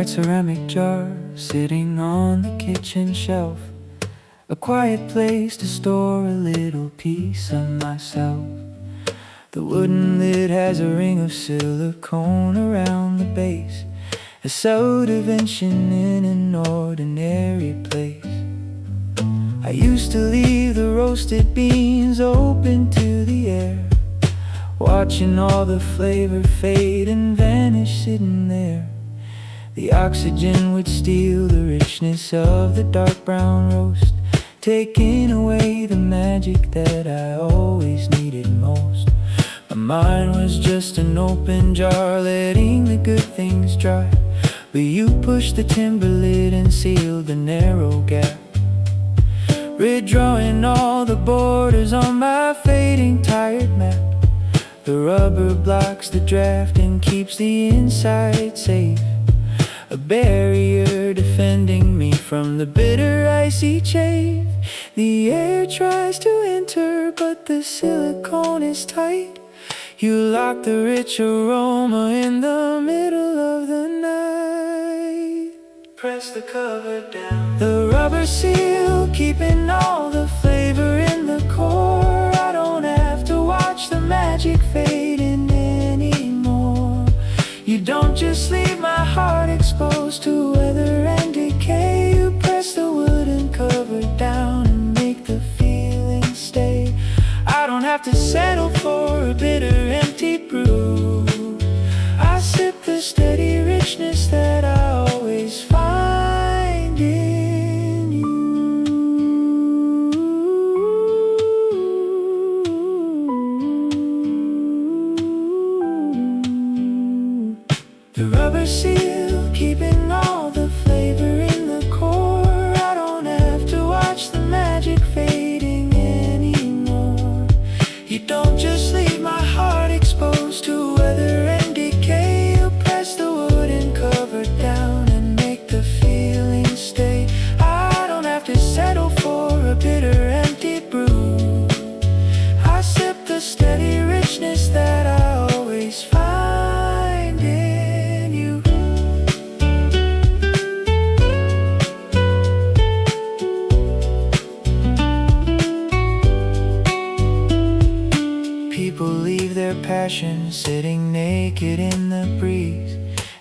ceramic jar sitting on the kitchen shelf, a quiet place to store a little piece of myself. The wooden lid has a ring of silicone around the base, a subdivision in an ordinary place. I used to leave the roasted beans open to the air, watching all the flavor fade and vanish sitting there. The oxygen would steal the richness of the dark brown roast, taking away the magic that I always needed most. My mind was just an open jar, letting the good things dry, but you pushed the timber lid and sealed the narrow gap, redrawing all the borders on my fading tired map. The rubber blocks the draft and keeps the inside safe, a barrier defending me from the bitter icy chafe. The air tries to enter, but the silicone is tight. You lock the rich aroma in the middle of the night. Press the cover down, the rubber seal keeping all the flavor in the core. I don't have to watch the magic fading anymore. You don't just leave my heart exposed to weather and decay. You press the wooden cover down and make the feeling stay. I don't have to settle for a bitter empty brew. I sip the steady richness that I always find in you. The rubber seal keeping all the flavor in the core. I don't have to watch the magic fading anymore. You don't just leave my heart exposed to weather and decay. You press the wooden cover down and make the feeling stay. I don't have to settle for a bitter empty brew. I sip the steady richness that I always find in you. People leave their passion sitting naked in the breeze,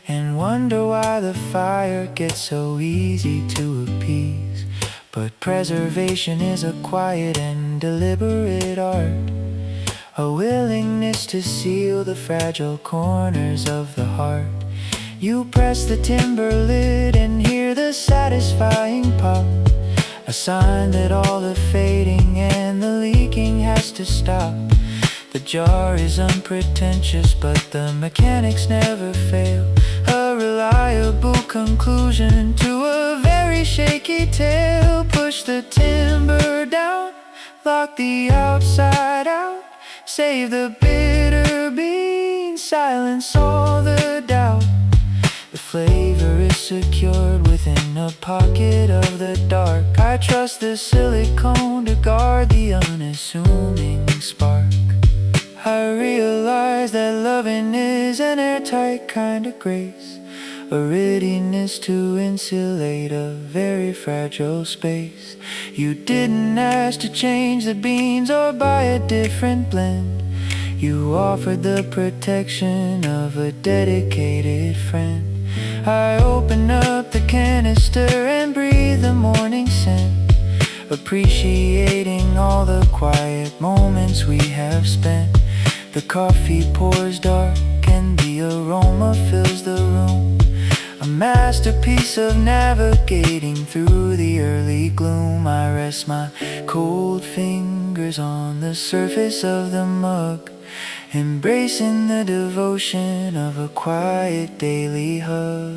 and wonder why the fire gets so easy to appease. But preservation is a quiet and deliberate art, a willingness to seal the fragile corners of the heart. You press the timber lid and hear the satisfying pop, a sign that all the fading and the leaking has to stop. The jar is unpretentious, but the mechanics never fail, a reliable conclusion to a very shaky tale. Push the timber down, lock the outside out, save the bitter beans, silence all the doubt. The flavor is secured within a pocket of the dark. I trust the silicone to guard the unassuming spark. I realize that loving is an airtight kind of grace, a readiness to insulate a very fragile space. You didn't ask to change the beans or buy a different blend. You offered the protection of a dedicated friend. I open up the canister and breathe the morning scent, appreciating all the quiet moments we have spent. The coffee pours dark and the aroma fills the room, a masterpiece of navigating through the early gloom. I rest my cold fingers on the surface of the mug, embracing the devotion of a quiet daily hug.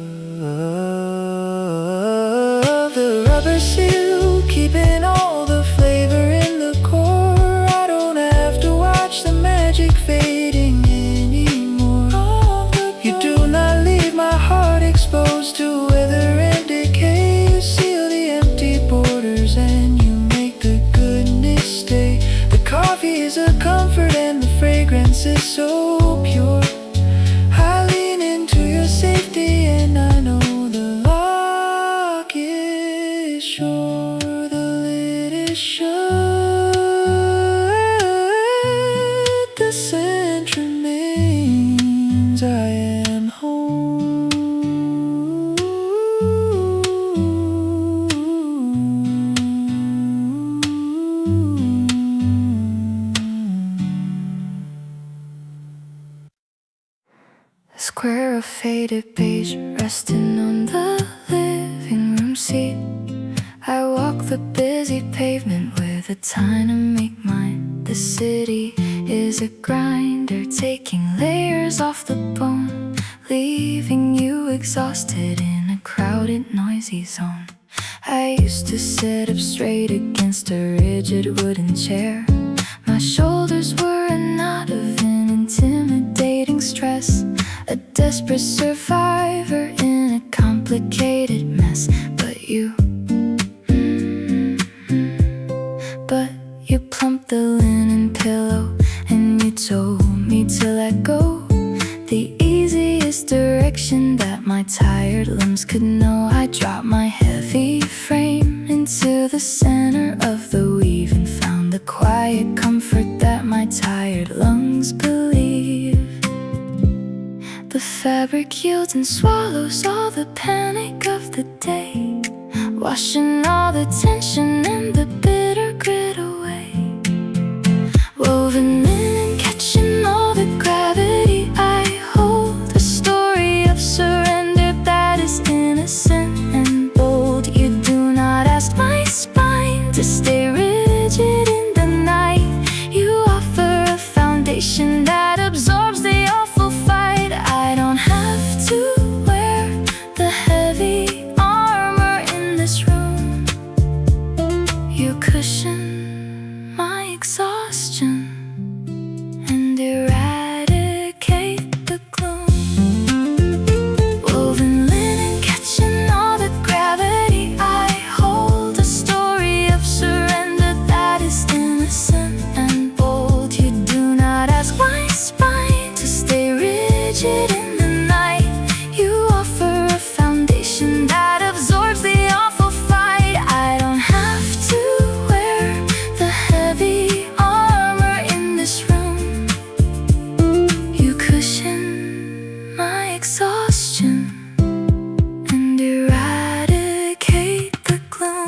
The rubber seal keeping all the flavor in the core. I don't have to watch the magic fading anymore. You do not leave my heart exposed to weather and decay. You seal the empty borders and you make the goodness stay. The coffee is a comfort and the fragrance is so pure. I lean into your safety and I know the square of faded beige resting on the living room seat. I walk the busy pavement with a time to make mine. The city is a grinder, taking layers off the bone, leaving you exhausted in a crowded, noisy zone. I used to sit up straight against a rigid wooden chair. My shoulders were a knot of an intimidating stress, a desperate survivor in a complicated mess. But you plumped the linen pillow and you told me to let go. The easiest direction that my tired limbs could know. I dropped my heavy frame into the center of the weave and found the quiet comfort that my tired lungs believe. The fabric yields and swallows all the panic of the day, washing all the tension and the bitter grit away. Woven linen, catching all the gravity. I hold a story of surrender that is innocent and bold. You do not ask my spine to stay rigid in the night. You offer a foundation that absorbs the awful fight. I don't have to wear the heavy armor in this room. You cushion my exhaustion and eradicate the gloom. Woven linen, catching all the gravity. I hold a story of surrender that is innocent and bold. You do not ask my spine to stay rigid in the night. You offer a foundation that absorbs the awful fight. I don't have to wear the heavy armor in this room. You cushion my exhaustion and eradicate the gloom.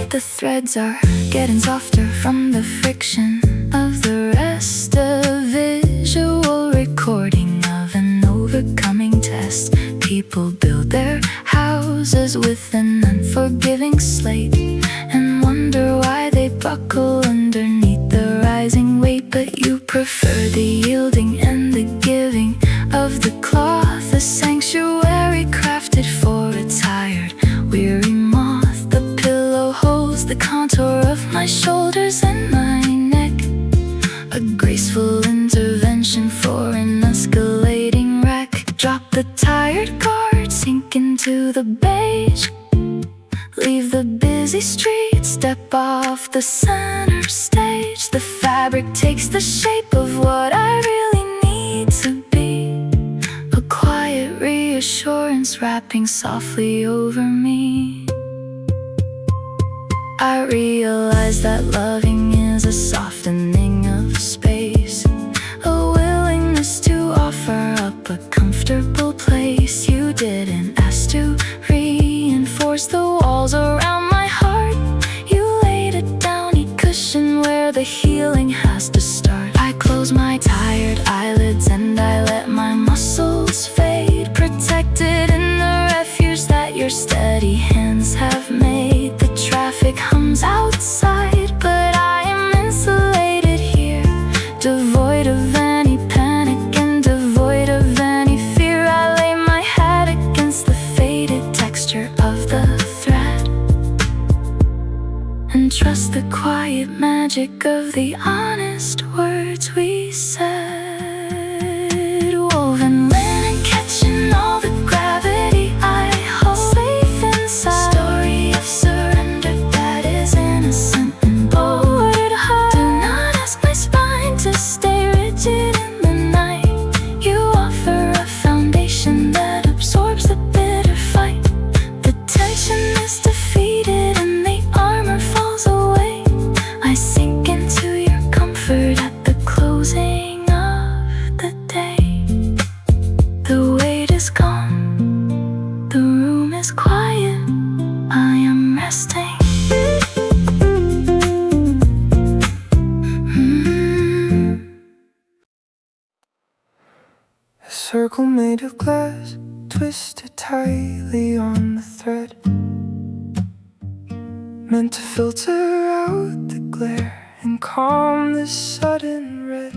The threads are getting softer from the friction of the rest. A visual recording of an overcoming test. People build their houses with an unforgiving slate and wonder why they buckle underneath the rising weight. But you prefer the yielding and the giving of the cloth, a sanctuary crafted for a tired, weary moth. The pillow holds the contour of my shoulders and my neck, a graceful intervention for an escalating wreck. Drop the tired guard, sink into the beige, leave the busy street, step off the center stage. The fabric takes the shape of what I really need to be, a quiet reassurance wrapping softly over me. I realize that loving is a softening of space, a willingness to offer up a comfortable place. You didn't ask to reinforce the walls around my heart. You laid a downy cushion where the healing has to start. I close my tired eyelids and I let my muscles fade, protected in the refuge that your steady hands have made. The traffic hums outside, but I am insulated here, devoid of any panic and devoid of any fear. I lay my head against the faded texture of the thread and trust the quiet magic of the honest words we said. Woven linen, catching all the gravity. I hold safe inside, story of surrender that is innocent and bold. Do not ask my spine to stay rigid in the night. You offer a foundation that absorbs the bitter fight. The tension is defeated and the armor falls away. I sink into your comfort at the closing circle made of glass, twisted tightly on the thread, meant to filter out the glare and calm the sudden red.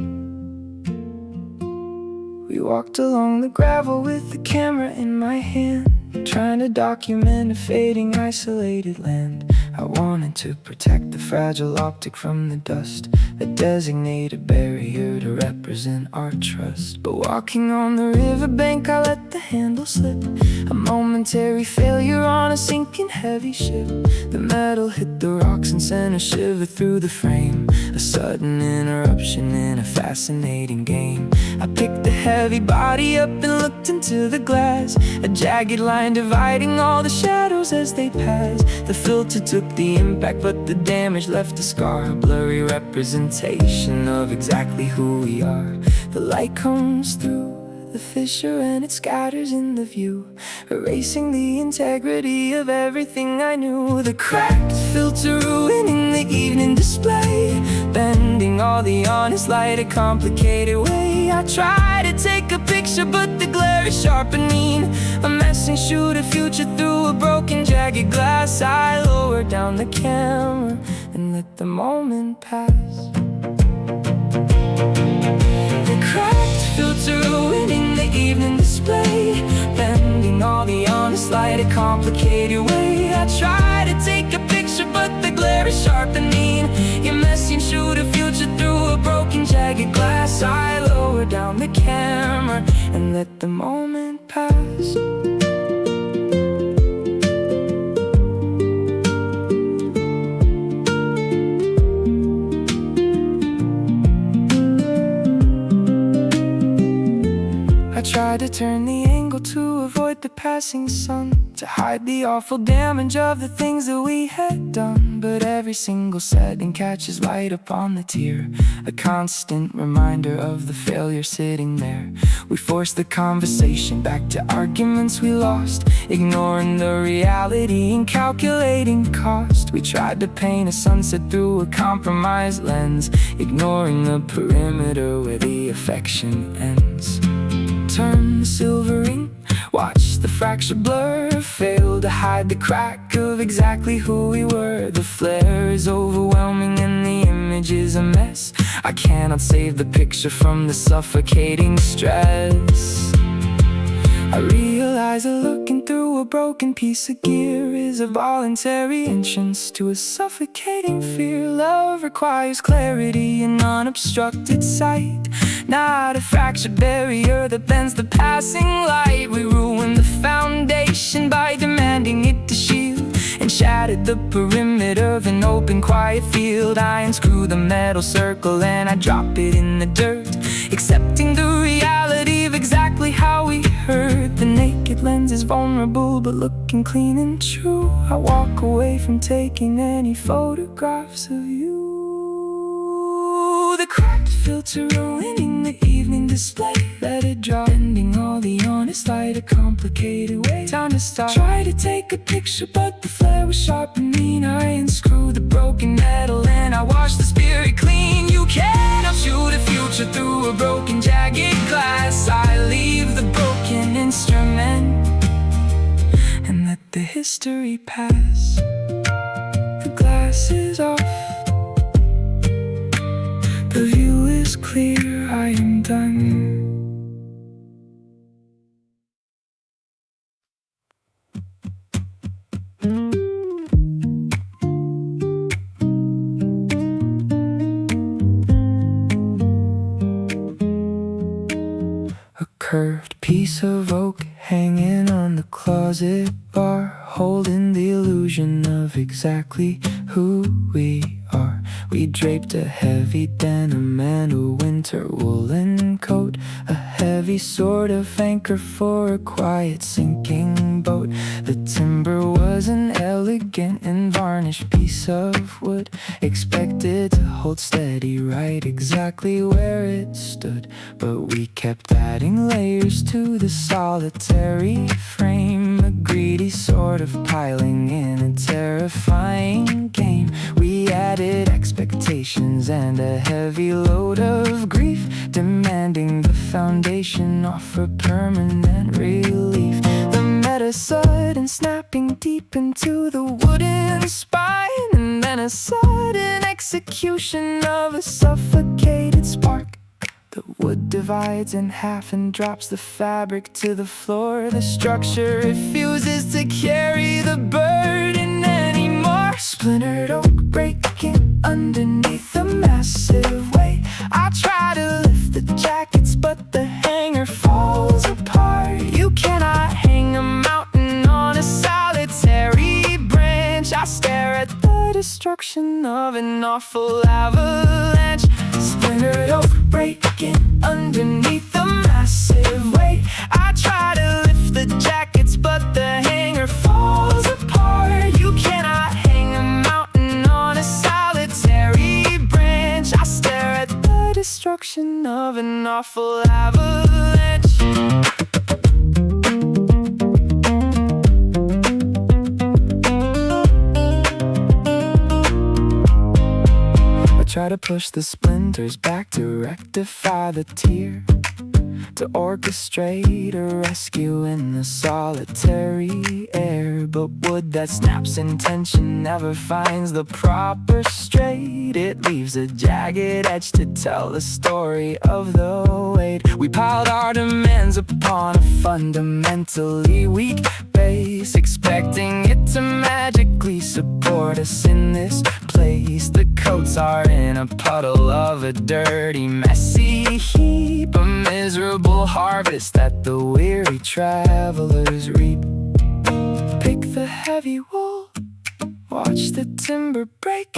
We walked along the gravel with the camera in my hand, trying to document a fading, isolated land. I wanted to protect the fragile optic from the dust, a designated barrier to represent our trust. But walking on the riverbank, I let the handle slip, a momentary failure on a sinking heavy ship. The metal hit the rocks and sent a shiver through the frame, a sudden interruption in a fascinating game. I picked the heavy body up and looked into the glass, a jagged line dividing all the shadows as they passed. The filter took the impact, but the damage left a scar, a blurry representation of exactly who we are. The light comes through the fissure and it scatters in the view, erasing the integrity of everything I knew. The cracked filter ruining the evening display, bending all the honest light a complicated way. I try to take a picture, but the glare is sharp and mean, a messing shoot a future through a broken jagged glass. I lower down the camera and let the moment pass. The cracked filter ruining the evening display, bending all the honest light a complicated way. I try to take a picture, but the glare is sharp and mean, you're messing shoot a future through a broken jagged glass. I lower down the camera and let the moment pass. I tried to turn the angle to avoid the passing sun, to hide the awful damage of the things that we had done. But every single setting catches light upon the tear, a constant reminder of the failure sitting there. We forced the conversation back to arguments we lost, ignoring the reality and calculating cost. We tried to paint a sunset through a compromised lens, ignoring the perimeter where the affection ends. Turn the silvering, watch the fracture blur, fail to hide the crack of exactly who we were. The flare is overwhelming and the image is a mess. I cannot save the picture from the suffocating stress. I realize that looking through a broken piece of gear is a voluntary entrance to a suffocating fear. Love requires clarity and unobstructed sight, not a fractured barrier that bends the passing light. We ruined the foundation by demanding it to shield, and shattered the perimeter of an open quiet field. I unscrew the metal circle and I drop it in the dirt, accepting the reality of exactly how we hurt. The naked lens is vulnerable but looking clean and true. I walk away from taking any photographs of you. The cracked filter ruining the evening display, let it drop, bending all the honest light a complicated way. Time to stop, try to take a picture, but the flare was sharp and mean. I unscrew the broken metal and I wash the spirit clean. You cannot shoot a future through a broken jagged glass. I leave the broken instrument and let the history pass. The glass is off, the view is clear, I am done. A curved piece of oak hanging on the closet bar, holding the illusion of exactly who we are. We draped a heavy denim and a winter woolen coat, a heavy sort of anchor for a quiet sinking boat. The timber was an elegant and varnished piece of wood, expected to hold steady right exactly where it stood. But we kept adding layers to the solitary frame, a greedy, sort of piling in a terrifying game. We added expectations and a heavy load of grief, demanding the foundation offer permanent relief. The meta sudden snapping deep into the wooden spine, and then a sudden execution of a suffocated spark. The wood divides in half and drops the fabric to the floor. The structure refuses to carry the burden anymore. Splintered oak breaking underneath the massive weight. I try to lift the jackets, but the hanger falls apart. You cannot hang a mountain on a solitary branch. I stare at the destruction of an awful avalanche. Splintered oak breaking underneath the massive weight. I try to lift the jackets, but the hanger falls apart. You cannot hang a mountain on a solitary branch. I stare at the destruction of an awful avalanche. Try to push the splinters back to rectify the tear, to orchestrate a rescue in the solitary air. But wood that snaps in tension never finds the proper straight. It leaves a jagged edge to tell the story of the weight. We piled our demands upon a fundamentally weak base, expecting it to magically support us in this place. The coats are in a puddle of a dirty, messy heap, a miserable harvest that the weary travelers reap. Pick the heavy wool, watch the timber break,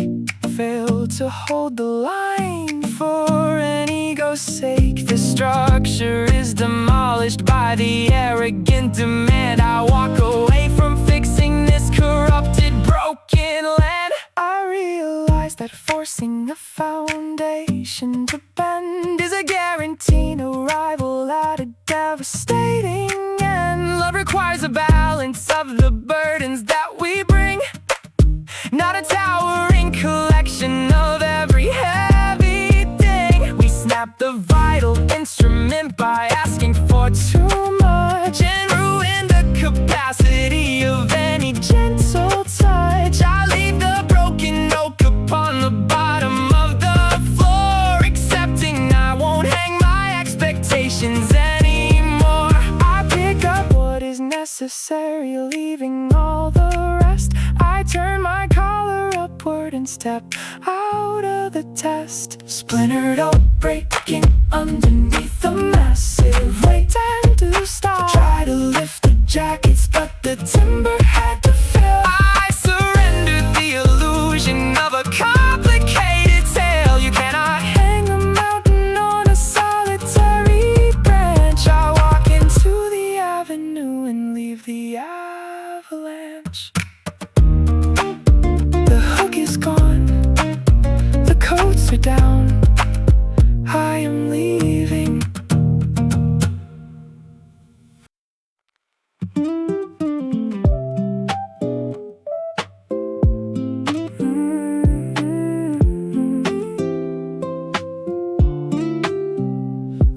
fail to hold the line for an ego's sake. The structure is demolished by the arrogant demand. I walk away from fixing this corrupted, broken land. I realize that forcing a foundation to bend is a guaranteed arrival at a devastating end. Love requires a balance of the burdens that we bring, not a towering collection of every heavy thing. We snap the vital instrument by asking for too much and ruin the capacity of any gentle touch. I leave the broken oak upon the bottom of the floor, accepting I won't hang my expectations anymore. I pick up what is necessary, leaving all the rest. I turn my collar upward and step out of the test. Splintered oak breaking underneath the massive weight. Time to stop. Try to lift the jackets, but the timber had to fail. I surrendered the illusion of a complicated tale. You cannot hang a mountain on a solitary branch. I walk into the avenue and leave the avalanche. The hook is gone, the coats are down, I am leaving.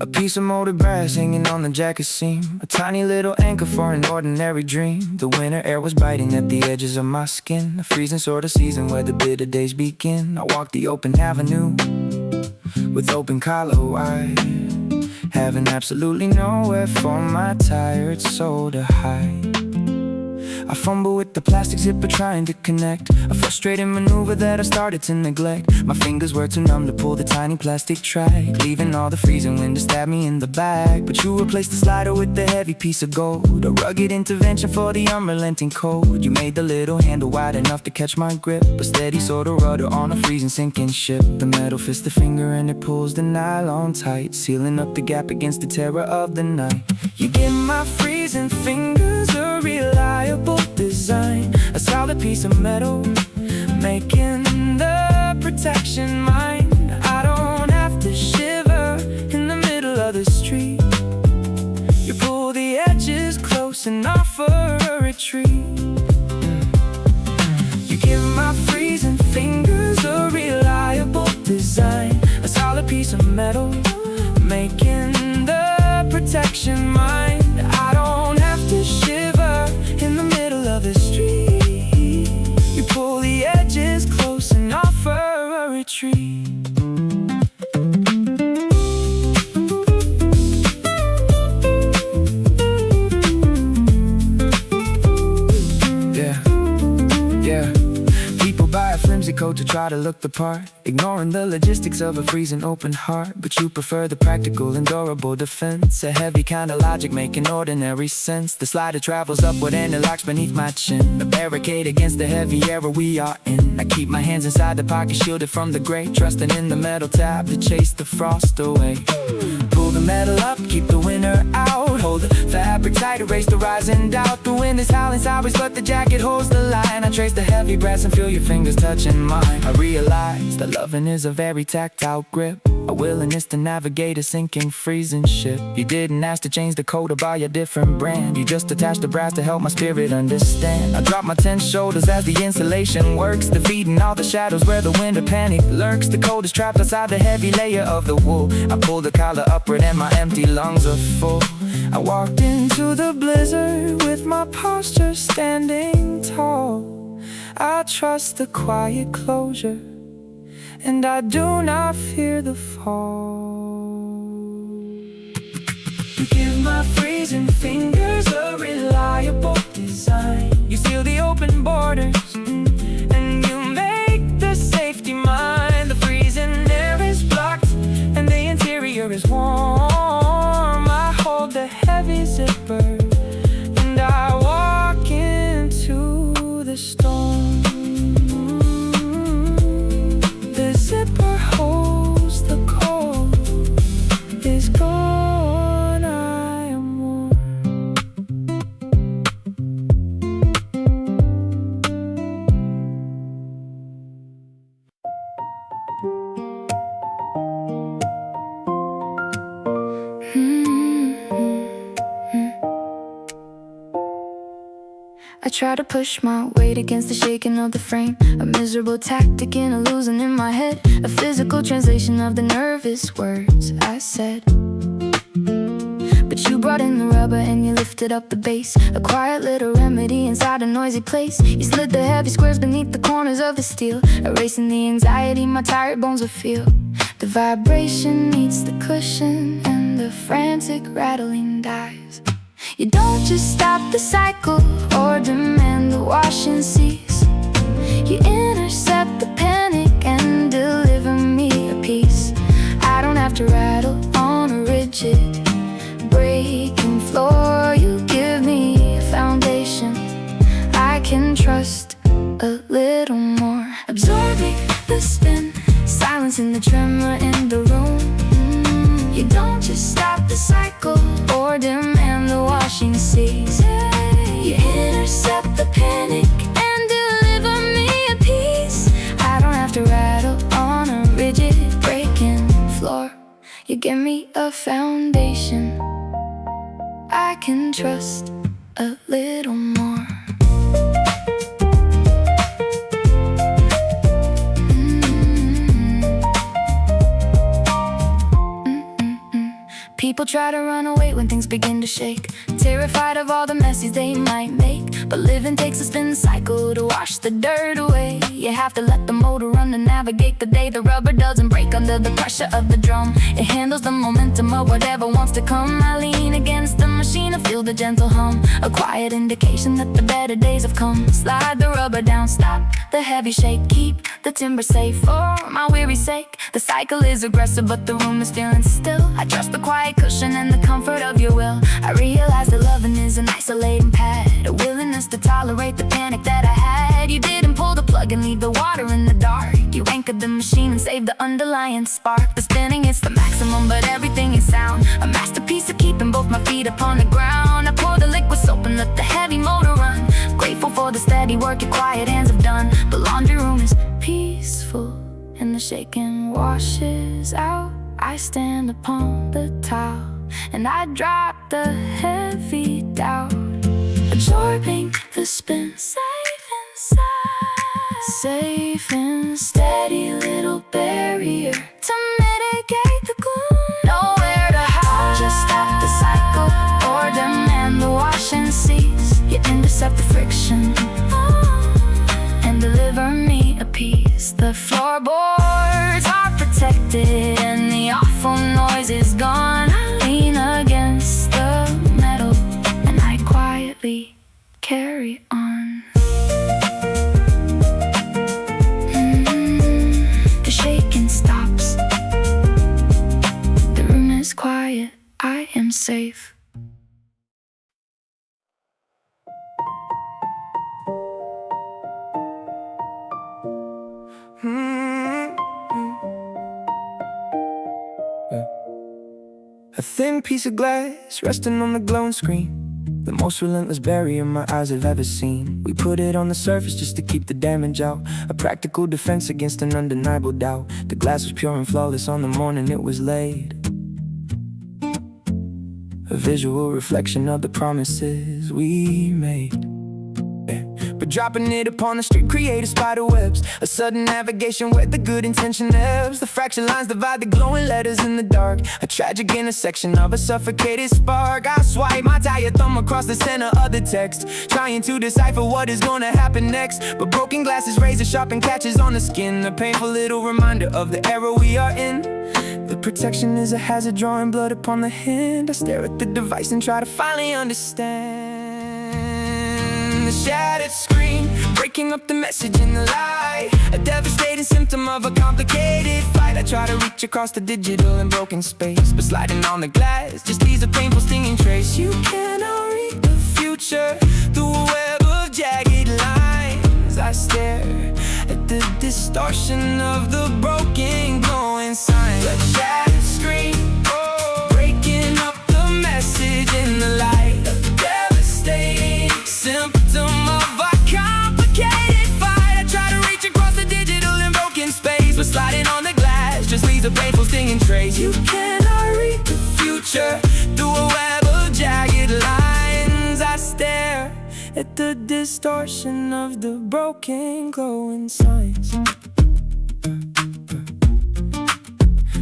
A piece of molded brass hanging on the jacket seam, a tiny little anchor for an ordinary dream. The winter air was biting at the edges of my skin, a freezing sort of season where the bitter days begin. I walk the open avenue with open collar wide, having absolutely nowhere for my tired soul to hide. I fumble with the plastic zipper trying to connect, a frustrating maneuver that I started to neglect. My fingers were too numb to pull the tiny plastic track, leaving all the freezing wind to stab me in the back. But you replaced the slider with the heavy piece of gold, a rugged intervention for the unrelenting cold. You made the little handle wide enough to catch my grip, a steady sort of rudder on a freezing sinking ship. The metal fits the finger and it pulls the nylon tight, sealing up the gap against the terror of the night. You give my freezing fingers a reliable design, a solid piece of metal, making the protection mine. I don't have to shiver in the middle of the street. You pull the edges close and offer a retreat. piece of metal, making the protection mine. I don't have to shiver in the middle of the street. You pull the edges close and offer a retreat. Coat to try to look the part, ignoring the logistics of a freezing open heart. But you prefer the practical and durable defense, a heavy kind of logic making ordinary sense. The slider travels upward and it locks beneath my chin, a barricade against the heavy era we are in. I keep my hands inside the pocket, shielded from the gray, trusting in the metal tab to chase the frost away. Pull the metal up, keep the winter out, hold the fabric tight, erase the rising doubt. The wind is howling sideways, but the jacket holds the line. I trace the heavy brass and feel your fingers touching mine. I realize that loving is a very tactile grip, a willingness to navigate a sinking, freezing ship. You didn't ask to change the code or buy a different brand, you just attached the brass to help my spirit understand. I drop my tense shoulders as the insulation works, defeating all the shadows where the winter panic lurks. The cold is trapped outside the heavy layer of the wool. I pull the collar upward and my empty lungs are full. I walked into the blizzard with my posture standing tall. I trust the quiet closure, and I do not fear the fall. You give my freezing fingers a reliable design. You seal the open borders, and you make the safety mine. The freezing air is blocked, and the interior is warm. I hold the heavy zipper, and I walk into the storm. The zipper holds the cold, is gone, I am warm. I try to push my weight against the shaking of the frame, a miserable tactic in a losing in my head, a physical translation of the nervous words I said. But you brought in the rubber and you lifted up the bass, a quiet little remedy inside a noisy place. You slid the heavy squares beneath the corners of the steel, erasing the anxiety my tired bones would feel. The vibration meets the cushion and the frantic rattling dies. You don't just stop the cycle or demand the washing cease. You intercept the panic and deliver me a piece. I don't have to rattle on a rigid breaking floor. You give me a foundation I can trust a little more. Absorbing the spin, silencing the tremor in the room. You don't just stop the cycle or demand the washing cease. You intercept the panic and deliver me a piece. I don't have to rattle on a rigid breaking floor. You give me a foundation I can trust a little more. People try to run away when things begin to shake, terrified of all the messes they might make. But living takes a spin cycle to wash the dirt away. You have to let the motor run to navigate the day. The rubber doesn't break under the pressure of the drum. It handles the momentum of whatever wants to come. I lean against the machine and feel the gentle hum, a quiet indication that the better days have come. Slide the rubber down, stop the heavy shake, keep the timber safe for my weary sake. The cycle is aggressive but the room is feeling still. I trust the quiet cushion and the comfort of your will. I realize that loving is an isolating pad, a willingness to tolerate the panic that I had. You didn't pull the plug and leave the water in the dark. You anchored the machine and saved the underlying spark. The spinning is the maximum but everything is sound, a masterpiece of keeping both my feet upon the ground. I pour the liquid soap and let the heavy motor run, grateful for the steady work your quiet hands have done. The laundry room is peaceful and the shaking washes out. I stand upon the tile and I drop the heavy doubt, absorbing the spin, safe inside, safe and steady little barrier to mitigate accept the friction and deliver me a piece. The floorboards are protected and the awful noise is gone. I lean against the metal and I quietly carry on. The shaking stops. The room is quiet. I am safe. A thin piece of glass resting on the glowing screen, the most relentless barrier my eyes have ever seen. We put it on the surface just to keep the damage out, a practical defense against an undeniable doubt. The glass was pure and flawless on the morning it was laid, a visual reflection of the promises we made. But dropping it upon the street created spider webs, a sudden navigation where the good intention ebbs. The fractured lines divide the glowing letters in the dark, a tragic intersection of a suffocated spark. I swipe my tired thumb across the center of the text, trying to decipher what is gonna happen next. But broken glasses razor sharp and catches on the skin, a painful little reminder of the era we are in. The protection is a hazard, drawing blood upon the hand. I stare at the device and try to finally understand. The shattered screen, breaking up the message in the light, a devastating symptom of a complicated fight. I try to reach across the digital and broken space, but sliding on the glass just leaves a painful stinging trace. You cannot read the future through a web of jagged lines. I stare at the distortion of the broken glowing sign. The shattered screen, breaking up the message in the light, a devastating symptom of a complicated fight. I try to reach across the digital and broken space, but sliding on the glass just leaves a painful stinging trace. You cannot read the future through a web of jagged lines. I stare at the distortion of the broken glowing signs.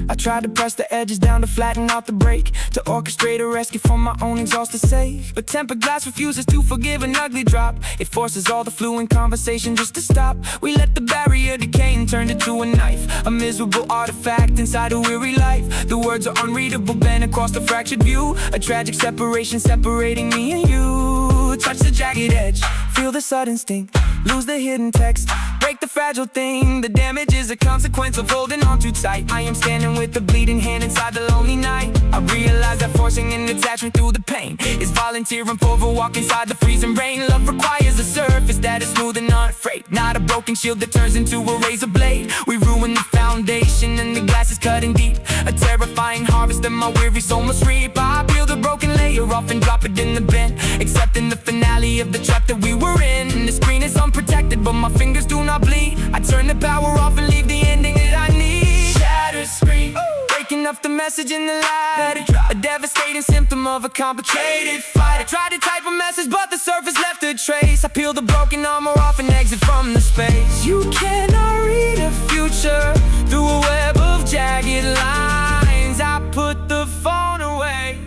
I tried to press the edges down to flatten out the break, to orchestrate a rescue from my own exhausted sake. But tempered glass refuses to forgive an ugly drop. It forces all the fluent conversation just to stop. We let the barrier decay and turn it to a knife, a miserable artifact inside a weary life. The words are unreadable, bent across the fractured view, a tragic separation separating me and you. Touch the jagged edge, feel the sudden sting, lose the hidden text, break the fragile thing. The damage is a consequence of holding on too tight. I am standing with the bleeding hand inside the lonely night. I realize that forcing an attachment through the pain is volunteering for a walk inside the freezing rain. Love requires a surface that is smooth and unafraid, not a broken shield that turns into a razor blade. We ruin the foundation and the glass is cutting deep, a terrifying harvest that my weary soul must reap. I peel the broken layer off and drop it in the bin, accepting the finale of the trap that we were in. The screen is unprotected, but my fingers do not bleed. I turn the power off and leave the ending that I need. Shattered screen, breaking up the message in the light, a devastating symptom of a complicated fight. I tried to type a message, but the surface left a trace. I peel the broken armor off and exit from the space. You cannot read a future through a web of jagged lines. I put the phone away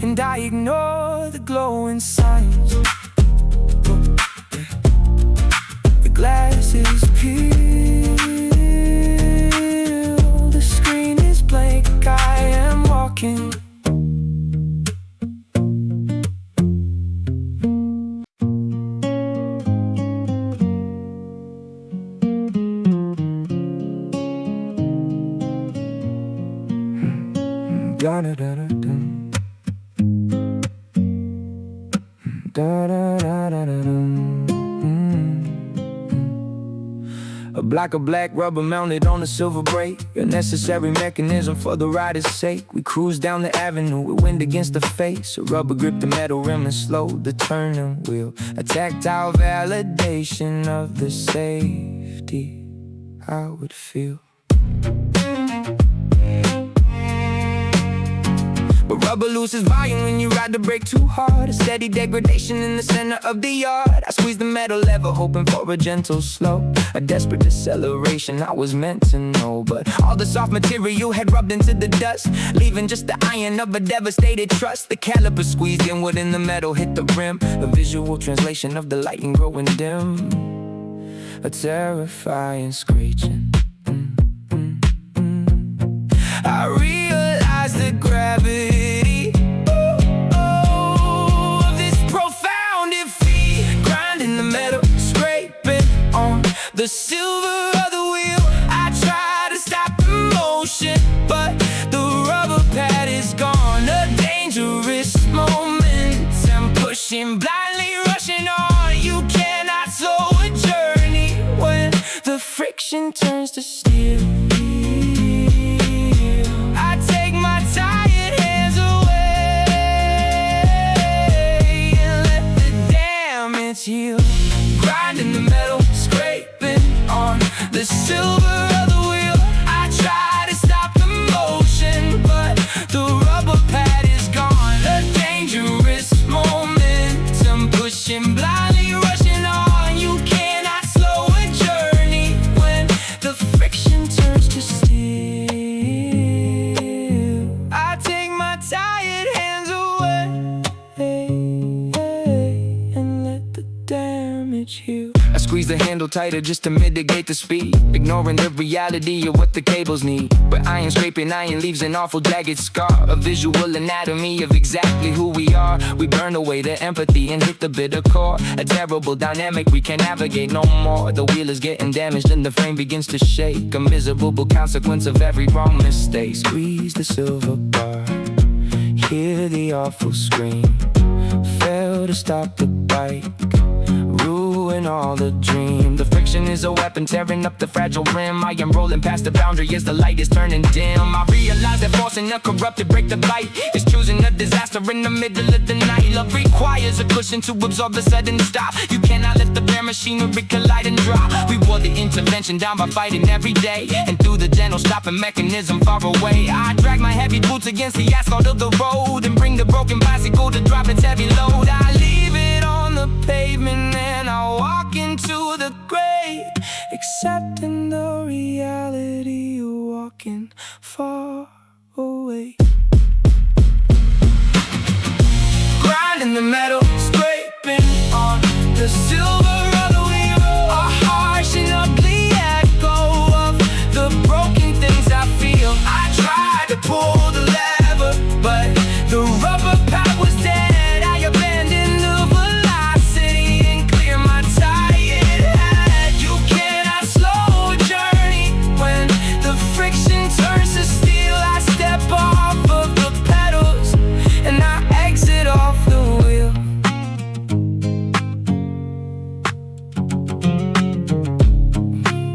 and I ignore the glowing signs. The glass is peeled, the screen is blank, I am walking. Da-da-da-da-dum. Da-da-da-da-da-dum. A block of black rubber mounted on a silver brake, a necessary mechanism for the rider's sake. We cruise down the avenue with wind against the face, a rubber grip the metal rim and slowed the turning wheel, a tactile validation of the safety I would feel. But rubber loses volume when you ride the brake too hard, a steady degradation in the center of the yard. I squeeze the metal lever hoping for a gentle slope, A desperate deceleration I was meant to know, but all the soft material had rubbed into the dust, leaving just the iron of a devastated trust. The caliper squeezed inward and the metal hit the rim, a visual translation of the lighting growing dim, a terrifying screeching. I realized the gravity of this profound defeat. Grinding the metal, scraping on the silver of the wheel. I try to stop the motion, but the rubber pad is gone. A dangerous momentum, pushing blindly, rushing on. You cannot slow a journey when the friction turns to steel. I take my tired hands away and let the damage heal. Grinding the metal, scraping on the silver of the wheel. I try to stop the motion, but the rubber pad is gone. A dangerous momentum, pushing blindly, rushing on. You cannot slow a journey when the friction turns to steel. I take my tired hands away and let the damage heal. I squeeze the handle tighter just to mitigate the speed, ignoring the reality of what the cables need. But iron scraping iron leaves an awful jagged scar, a visual anatomy of exactly who we are. We burn away the empathy and hit the bitter core, a terrible dynamic we can't navigate no more. The wheel is getting damaged and the frame begins to shake, a miserable consequence of every wrong mistake. Squeeze the silver bar, hear the awful scream, fail to stop the bike, ruin all the dream. The friction is a weapon tearing up the fragile rim. I am rolling past the boundary as the light is turning dim. I realize that forcing a corrupted break the bite is choosing a disaster in the middle of the night. Love requires a cushion to absorb the sudden stop. You cannot let the bare machinery collide and drop. We wore the intervention down by fighting every day, and through the gentle stopping mechanism far away, I drag my heavy boots against the asphalt of the road and bring the broken bicycle to drop its heavy load. I leave it on the pavement and I walk into the grave, accepting the reality of walking far away. Grinding the metal, scraping on the silver of the wheel, a harsh and ugly echo of the broken things I feel. I tried to pull the lever, but the rubber pad was dead. I abandoned the velocity and clear my tired head. You cannot slow a journey when the friction turns to steel. I step off of the pedals and I exit off the wheel.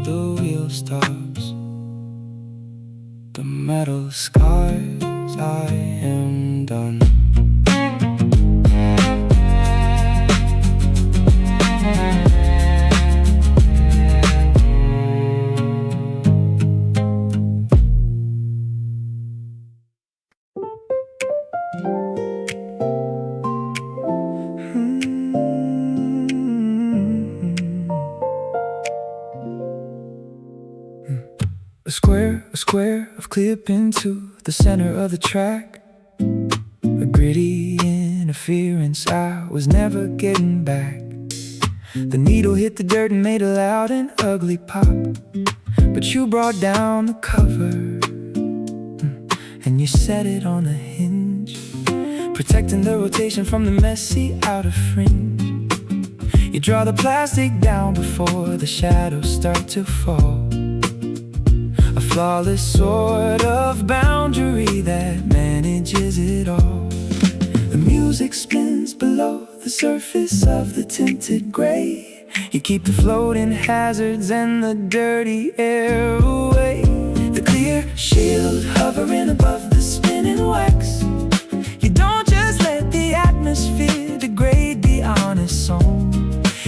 The wheel stops, the metal scars, I am done. A square of clear pin to the center of the track, a gritty interference I was never getting back. The needle hit the dirt and made a loud and ugly pop, but you brought down the cover and you set it on a hinge, protecting the rotation from the messy outer fringe. You draw the plastic down before the shadows start to fall, a flawless sort of boundary that manages it all. The music spins below the surface of the tinted gray. You keep the floating hazards and the dirty air away. The clear shield hovering above the spinning wax. You don't just let the atmosphere degrade the honest song.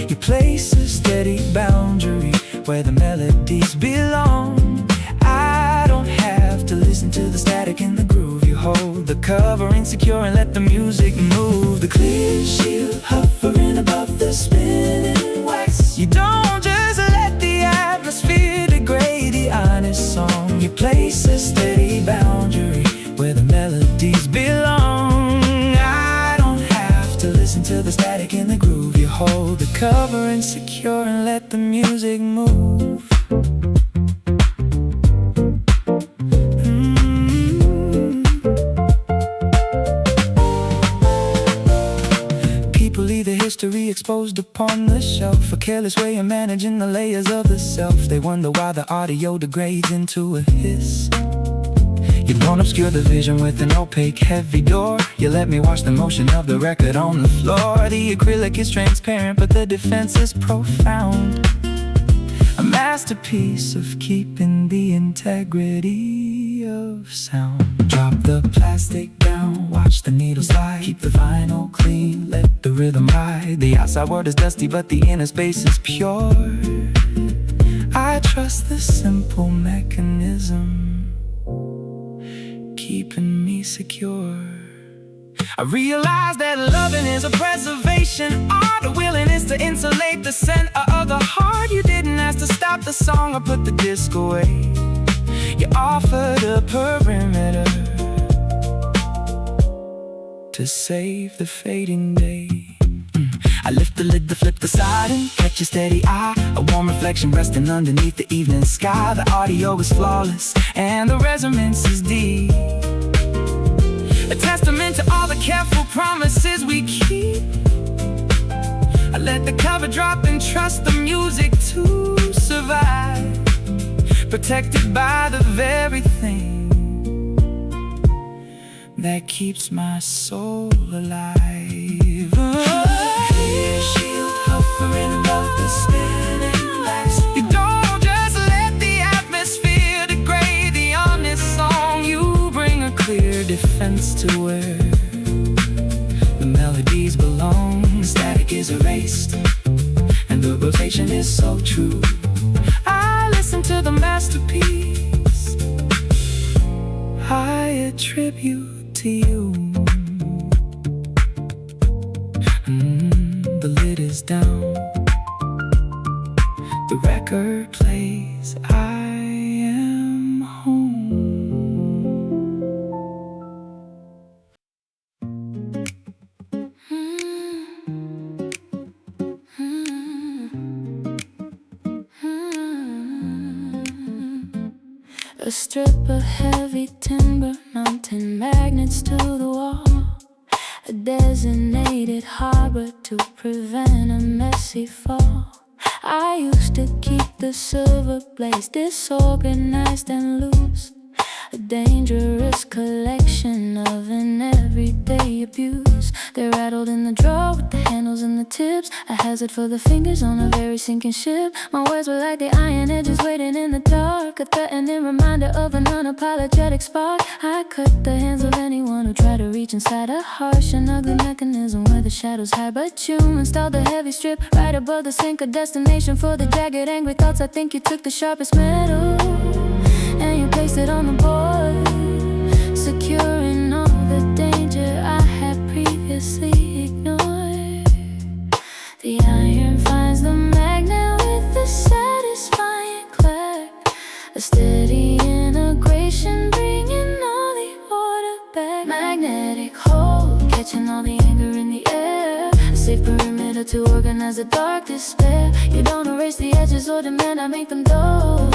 You place a steady boundary where the melodies belong. I don't have to listen to the static in the groove. You hold the cover insecure and let the music move. The clear shield hovering above the spinning wax. You don't just let the move. People leave their history exposed upon the shelf, a careless way of managing the layers of the self. They wonder why the audio degrades into a hiss. You don't obscure the vision with an opaque heavy door. You let me watch the motion of the record on the floor. The acrylic is transparent but the defense is profound. A masterpiece of keeping the integrity of sound. Drop the plastic down, watch the needle slide. Keep the vinyl clean, let the rhythm ride. The outside world is dusty but the inner space is pure. I trust the simple mechanism keeping me secure. I realize that loving is a preservation art, a willingness to insulate the center of the heart. You didn't ask to stop the song or put the disc away. You offered a perimeter to save the fading day. I lift the lid to flip the side and catch a steady eye, a warm reflection resting underneath the evening sky. The audio is flawless and the resonance is deep, a testament to all the careful promises we keep. I let the cover drop and trust the music to survive, protected by the very thing that keeps my soul alive. Clear shield hovering above the spinning lights. You don't just let the atmosphere degrade the honest song. You bring a clear defense to where the melodies belong. Static is erased and the rotation is so true. I listen to the masterpiece I attribute to you. The lid is down, the record plays, I am home. A strip of heavy timber, mountain magnets to the wall, a designated harbor to prevent a messy fall. I used to keep the silver blades disorganized and loose, a dangerous collection of an everyday abuse. They rattled in the drawer with the handles and the tips, a hazard for the fingers on a very sinking ship. My words were like the iron edges waiting in the dark, a threatening reminder of an unapologetic spark. I cut the hands of anyone who tried to reach inside a harsh and ugly mechanism where the shadows hide. But you installed the heavy strip right above the sink, a destination for the jagged angry thoughts. I think you took the sharpest metal and you placed it on the board, securing all the danger I had previously ignored. The iron finds the magnet with a satisfying clack, a steady integration bringing all the order back. Magnetic hold, catching all the anger in the air, a safe perimeter to organize the dark despair. You don't erase the edges or demand I make them dull.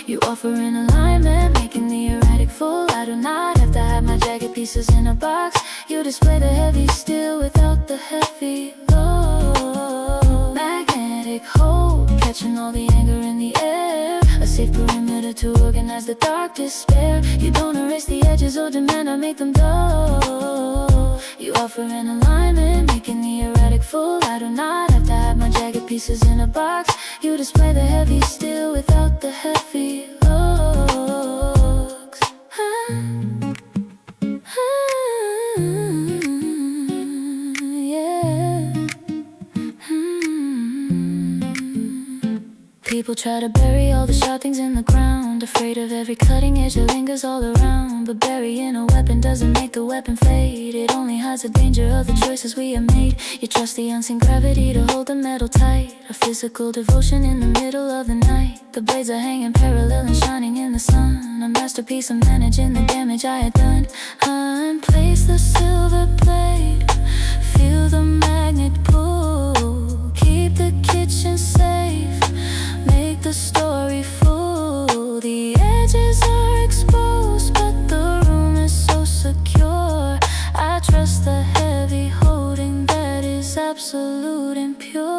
You offer an alignment, making the erratic full. I do not have to hide my jagged pieces in a box. You display the heavy steel without the heavy load. Magnetic hold, catching all the anger in the air, a safe perimeter to organize the dark despair. You don't erase the edges or demand I make them dull. You offer an alignment, making the erratic full. I do not have to hide my jagged pieces in a box. You display the heavy steel without the heavy looks. Yeah. People try to bury all the sharp things in the ground, afraid of every cutting edge that lingers all around. But burying a weapon doesn't make the weapon fade, it only hides the danger of the choices we have made. You trust the unseen gravity to hold the metal tight, a physical devotion in the middle of the night. The blades are hanging parallel and shining in the sun, a masterpiece of managing the damage I had done. Unplace the silver blade, feel the magnet pull, keep the kitchen safe make the story full. The edges are exposed, but the room is so secure. I trust the heavy holding that is absolute and pure.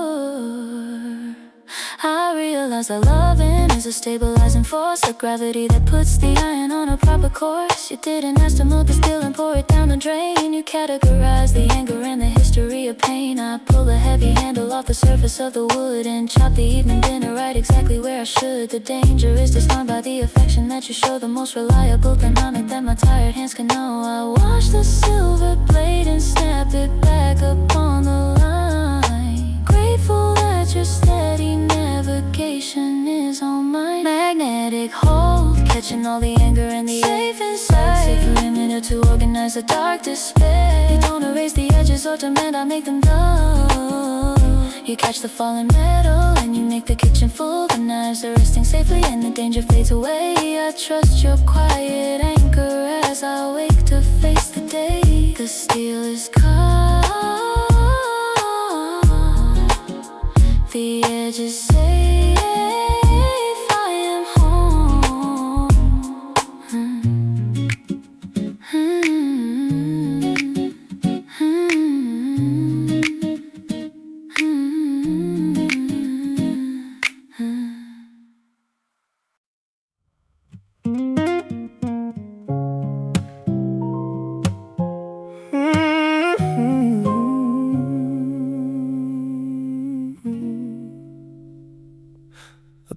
I realize that loving is a stabilizing force, a gravity that puts the iron on a proper course. You didn't ask to milk the still and pour it down the drain. You categorize the anger and the history of pain. I pull a heavy handle off the surface of the wood and chop the evening dinner right exactly where I should. The danger is disarmed by the affection that you show, the most reliable thermometer that my tired hands can know. I wash the silver blade and snap it back upon the line. Grateful that your steady navigation is on my magnetic hold, catching all the anger and the safe inside. Safe perimeter to organize the dark despair. You don't erase the edges or demand I make them dull. You catch the fallen metal and you make the kitchen full. The knives are resting safely and the danger fades away. I trust your quiet anchor as I wake to face the day. The steel is caught, the edge is safe, I am home.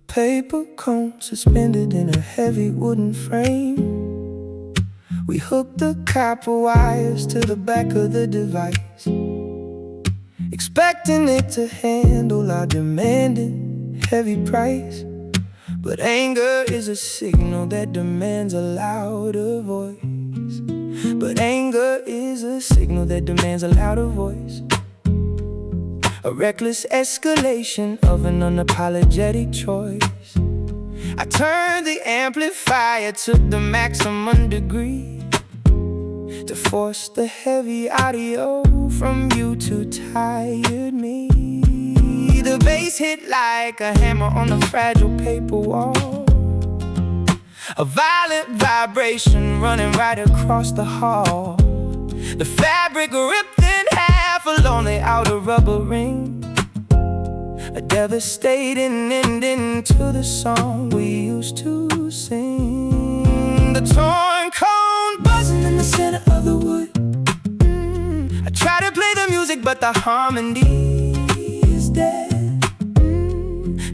Paper cone suspended in a heavy wooden frame. We hooked the copper wires to the back of the device, expecting it to handle our demanding heavy price. But anger is a signal that demands a louder voice. But anger is a signal that demands a louder voice. A reckless escalation of an unapologetic choice. I turned the amplifier to the maximum degree to force the heavy audio from you to tired me. The bass hit like a hammer on a fragile paper wall. A violent vibration running right across the hall. The fabric ripped in half along the outer rubber ring. A devastating ending to the song we used to sing. The torn cone buzzing in the center of the wood. I try to play the music but the harmony is dead,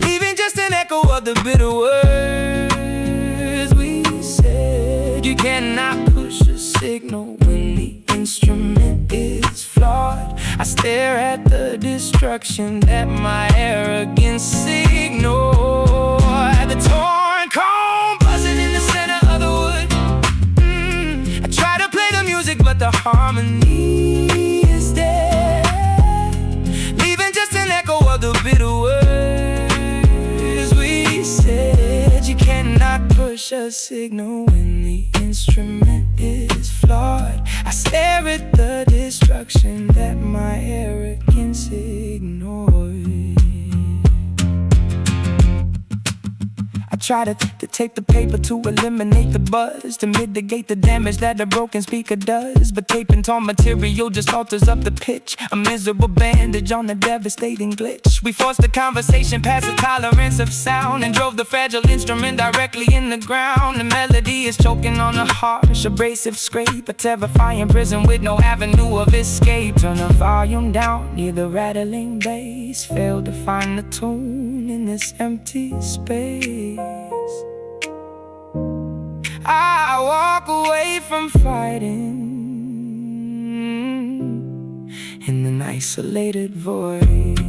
leaving just an echo of the bitter words we said. You cannot push a signal when the instrument is flawed. I stare at the destruction that my arrogance ignored. The torn cone buzzing in the center of the wood. I try to play the music but the harmony is dead, leaving just an echo of the bitter words we said. You cannot push a signal when the instrument is flawed. I stare at the destruction that my arrogance ignored. I try to tape the paper to eliminate the buzz, to mitigate the damage that a broken speaker does. But taping torn material just alters up the pitch, a miserable bandage on a devastating glitch. We forced the conversation past the tolerance of sound and drove the fragile instrument directly in the ground. The melody is choking on a harsh, abrasive scrape, a terrifying prison with no avenue of escape. Turn the volume down, near the rattling bass. Failed to find the tune in this empty space. I walk away from fighting in an isolated void.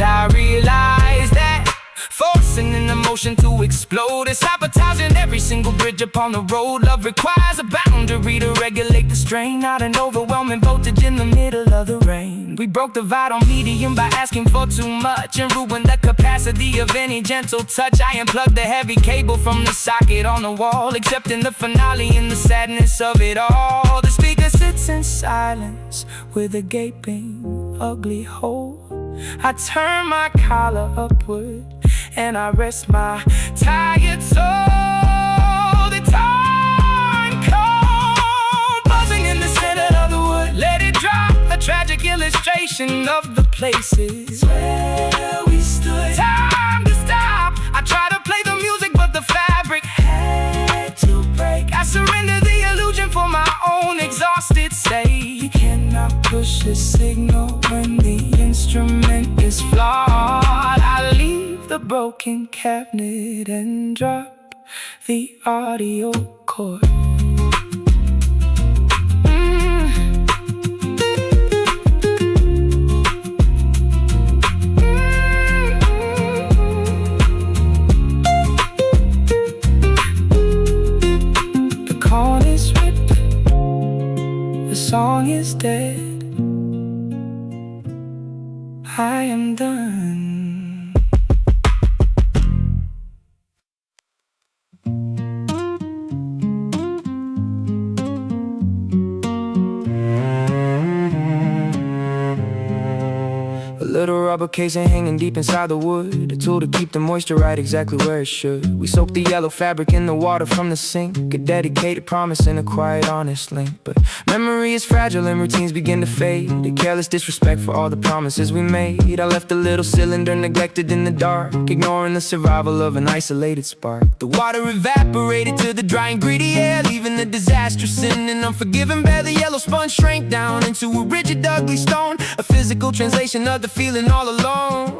I realize that forcing an emotion to explode is sabotaging every single bridge upon the road. Love requires a boundary to regulate the strain, not an overwhelming voltage in the middle of the rain. We broke the vital medium by asking for too much and ruined the capacity of any gentle touch. I unplugged the heavy cable from the socket on the wall, accepting the finale and the sadness of it all. The speaker sits in silence with a gaping, ugly hole. I turn my collar upward and I rest my tired soul. The time cold, buzzing in the center of the wood. Let it drop, a tragic illustration of the places where we stood. Time to stop. I try to play the music, but the fabric had to break. I surrender the illusion for my own exhausted state. You cannot push a signal when the instrument is flawed. I leave the broken cabinet and drop the audio cord. The song is dead. I am done. A little rubber casing hanging deep inside the wood, a tool to keep the moisture right exactly where it should. We soak the yellow fabric in the water from the sink, a dedicated promise and a quiet honest link. But memory is fragile and routines begin to fade, a careless disrespect for all the promises we made. I left a little cylinder neglected in the dark, ignoring the survival of an isolated spark. The water evaporated to the dry and greedy air, leaving the disastrous sin and unforgiving bare. The yellow sponge shrank down into a rigid ugly stone, a physical translation of the feeling all alone.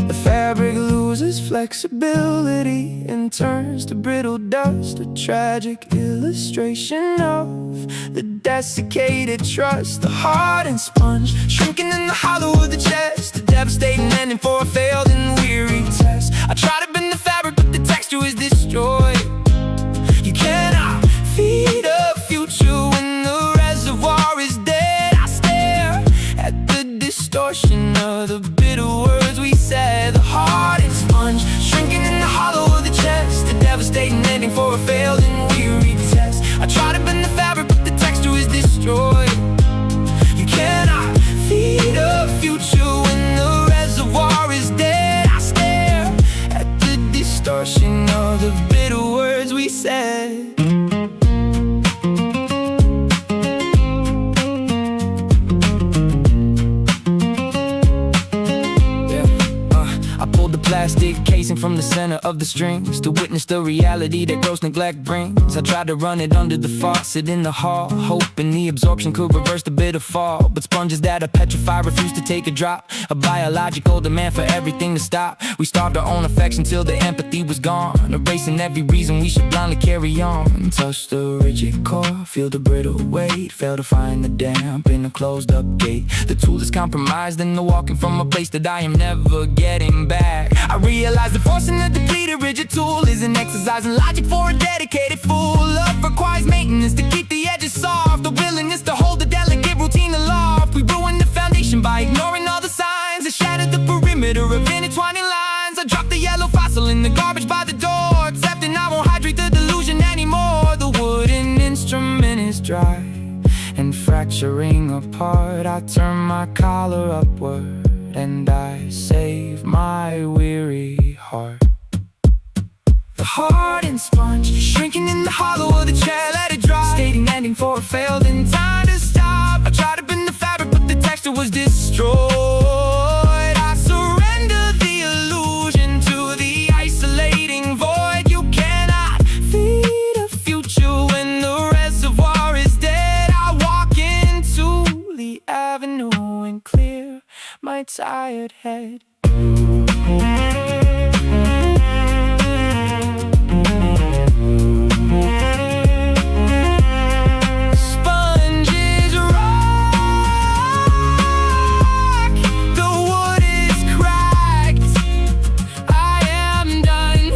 The fabric loses flexibility and turns to brittle dust, a tragic illustration of the desiccated trust. The hardened sponge shrinking in the hollow of the chest, a devastating ending for a failed and weary test. I try to bend the fabric but the texture is destroyed. You cannot feed a future when the reservoir is dead. I stare at the distortion of the bitter words we said. The hardened sponge shrinking in the hollow of the chest, a devastating ending for a failed and weary test. I try to bend the fabric but the texture is destroyed. You cannot feed a future when the reservoir is dead. I stare at the distortion of the bitter words we said. Plastic casing from the center of the strings to witness the reality that gross neglect brings. I tried to run it under the faucet in the hall, hoping the absorption could reverse the bitter fall. But sponges that are petrified refuse to take a drop, a biological demand for everything to stop. We starved our own affection till the empathy was gone, erasing every reason we should blindly carry on. Touch the rigid core, feel the brittle weight, fail to find the damp in a closed up gate. The tool is compromised and the walking from a place that I am never getting back. I realize the forcing a depleted rigid tool is an exercise in logic for a dedicated fool. Love requires maintenance to keep the edges soft, the willingness to hold the delicate routine aloft. We ruined the foundation by ignoring all the signs that shattered the perimeter of intertwining lines. I dropped the yellow fossil in the garbage by the door, accepting I won't hydrate the delusion anymore. The wooden instrument is dry and fracturing apart. I turn my collar upward and I save my weary heart. The hardened sponge shrinking in the hollow of the chair, let it dry, stating ending for a failed and time to stop. I tried to bend the fabric but the texture was destroyed. I surrender the illusion to the isolating void. You cannot feed a future when the reservoir is dead. I walk into the avenue and clear my tired head. Sponges rock, the wood is cracked. I am done.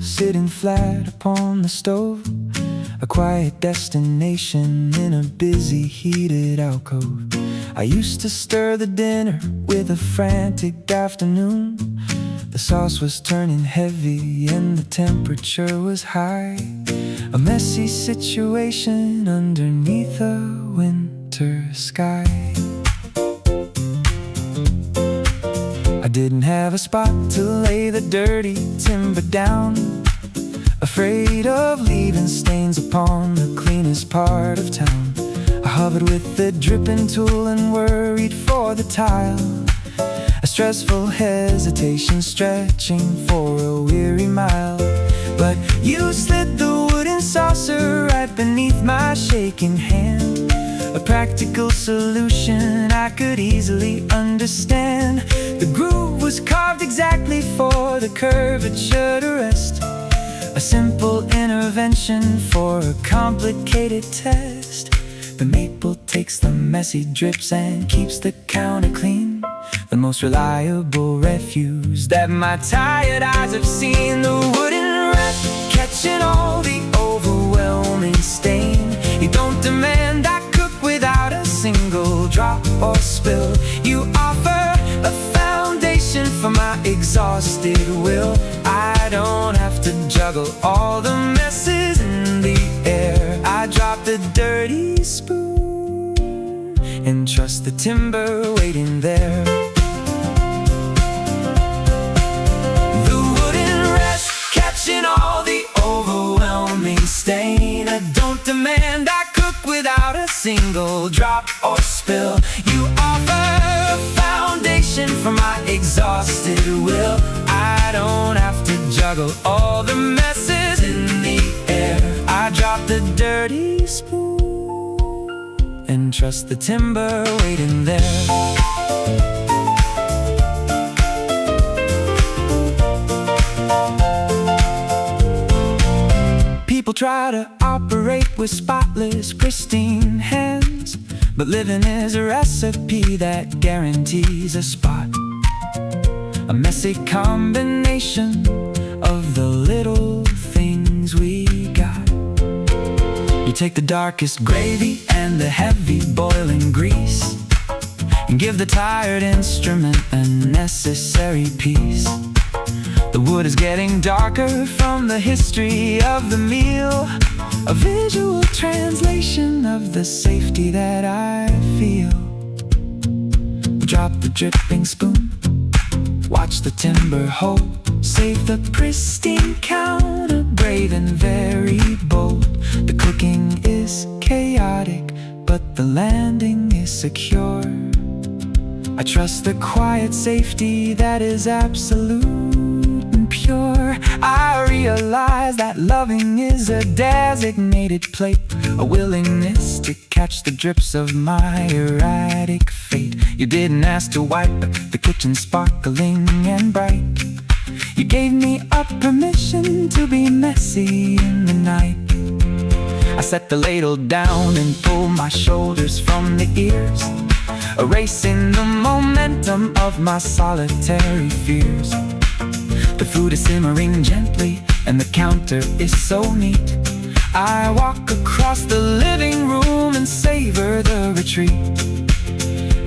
sitting flat upon the stove, a quiet destination in a busy heated alcove. I used to stir the dinner with a frantic afternoon. The sauce was turning heavy and the temperature was high, a messy situation underneath a winter sky. I didn't have a spot to lay the dirty timber down, afraid of leaving stains upon the cleanest part of town. I hovered with the dripping tool and worried for the tile, a stressful hesitation stretching for a weary mile. But you slid the wooden saucer right beneath my shaking hand, a practical solution I could easily understand. The groove was carved exactly for the curvature to rest, a simple intervention for a complicated test. The maple takes the messy drips and keeps the counter clean, the most reliable refuse that my tired eyes have seen. The wooden rest catching all the overwhelming stain. You don't demand I cook without a single drop or spill. You offer a foundation for my exhausted will. I don't have to juggle all the messes in the air. I drop the dirty spoon and trust the timber waiting there. The wooden rest catching all the overwhelming stain. I don't demand I cook without a single drop or spill. You offer a foundation for my exhausted will. I don't have to juggle all the messes in the air. I drop the dirty spoon and trust the timber waiting there. People try to operate with spotless, pristine hands, but living is a recipe that guarantees a spot, a messy combination of the little things we got. You take the darkest gravy and the heavy boiling grease and give the tired instrument a necessary peace. The wood is getting darker from the history of the meal, a visual translation of the safety that I feel. Drop the dripping spoon, watch the timber hold, save the pristine counter, brave and very bold. The cooking is chaotic, but the landing is secure. I trust the quiet safety that is absolute and pure. I realize that loving is a designated plate, a willingness to catch the drips of my erratic fate. You didn't ask to wipe the kitchen sparkling and bright. You gave me a permission to be messy in the night. I set the ladle down and pulled my shoulders from the ears, erasing the momentum of my solitary fears. The food is simmering gently and the counter is so neat. I walk across the living room and savor the retreat.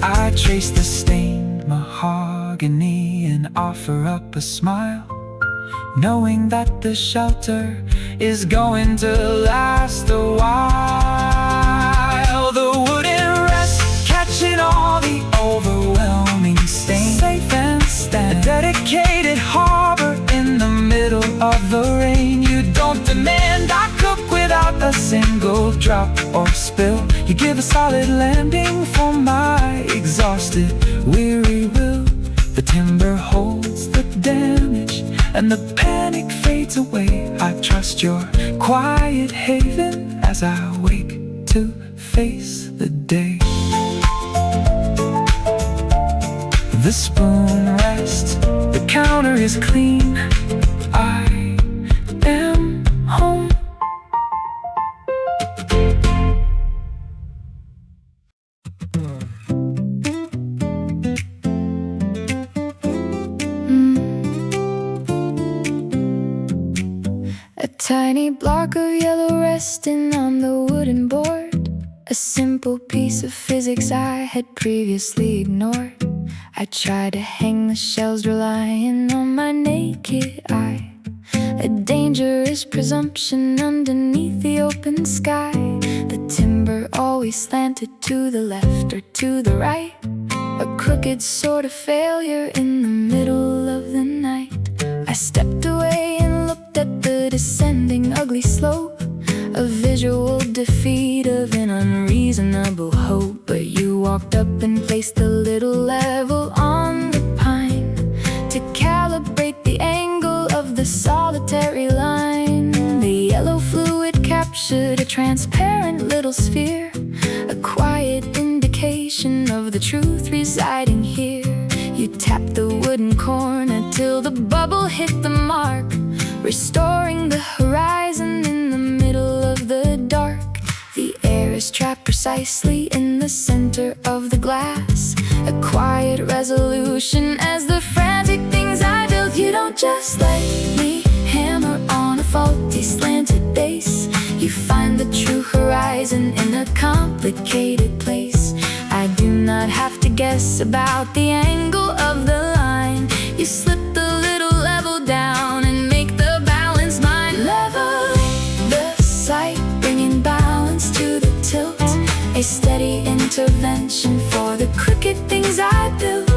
I trace the stained mahogany and offer up a smile, knowing that the shelter is going to last a while. The wooden rest catching all the overwhelming stain, safe and stand, a dedicated harbor in the middle of the rain. You don't demand I cook without a single drop or spill. You give a solid landing for my exhausted, weary will. The timber holds the damage and the panic fades away. I trust your quiet haven as I wake to face the day. The spoon rests, the counter is clean. I am home. tiny block of yellow resting on the wooden board, a simple piece of physics I had previously ignored. I tried to hang the shells relying on my naked eye, a dangerous presumption underneath the open sky. The timber always slanted to the left or to the right, a crooked sort of failure in the middle of the night. I stepped away and looked at the descending ugly slope, a visual defeat of an unreasonable hope. But you walked up and placed the little level on the pine to calibrate the angle of the solitary line. The yellow fluid captured a transparent little sphere, a quiet indication of the truth residing here. You tapped the wooden corner till the bubble hit the mark, restoring the horizon in the middle of the dark. The air is trapped precisely in the center of the glass, a quiet resolution as the frantic things I built. You don't just let me hammer on a faulty slanted base, you find the true horizon in a complicated place. I do not have to guess about the angle of the line, you slip the little level down and make the balance mine. Leveling the sight, bringing balance to the tilt, a steady intervention for the crooked things I built.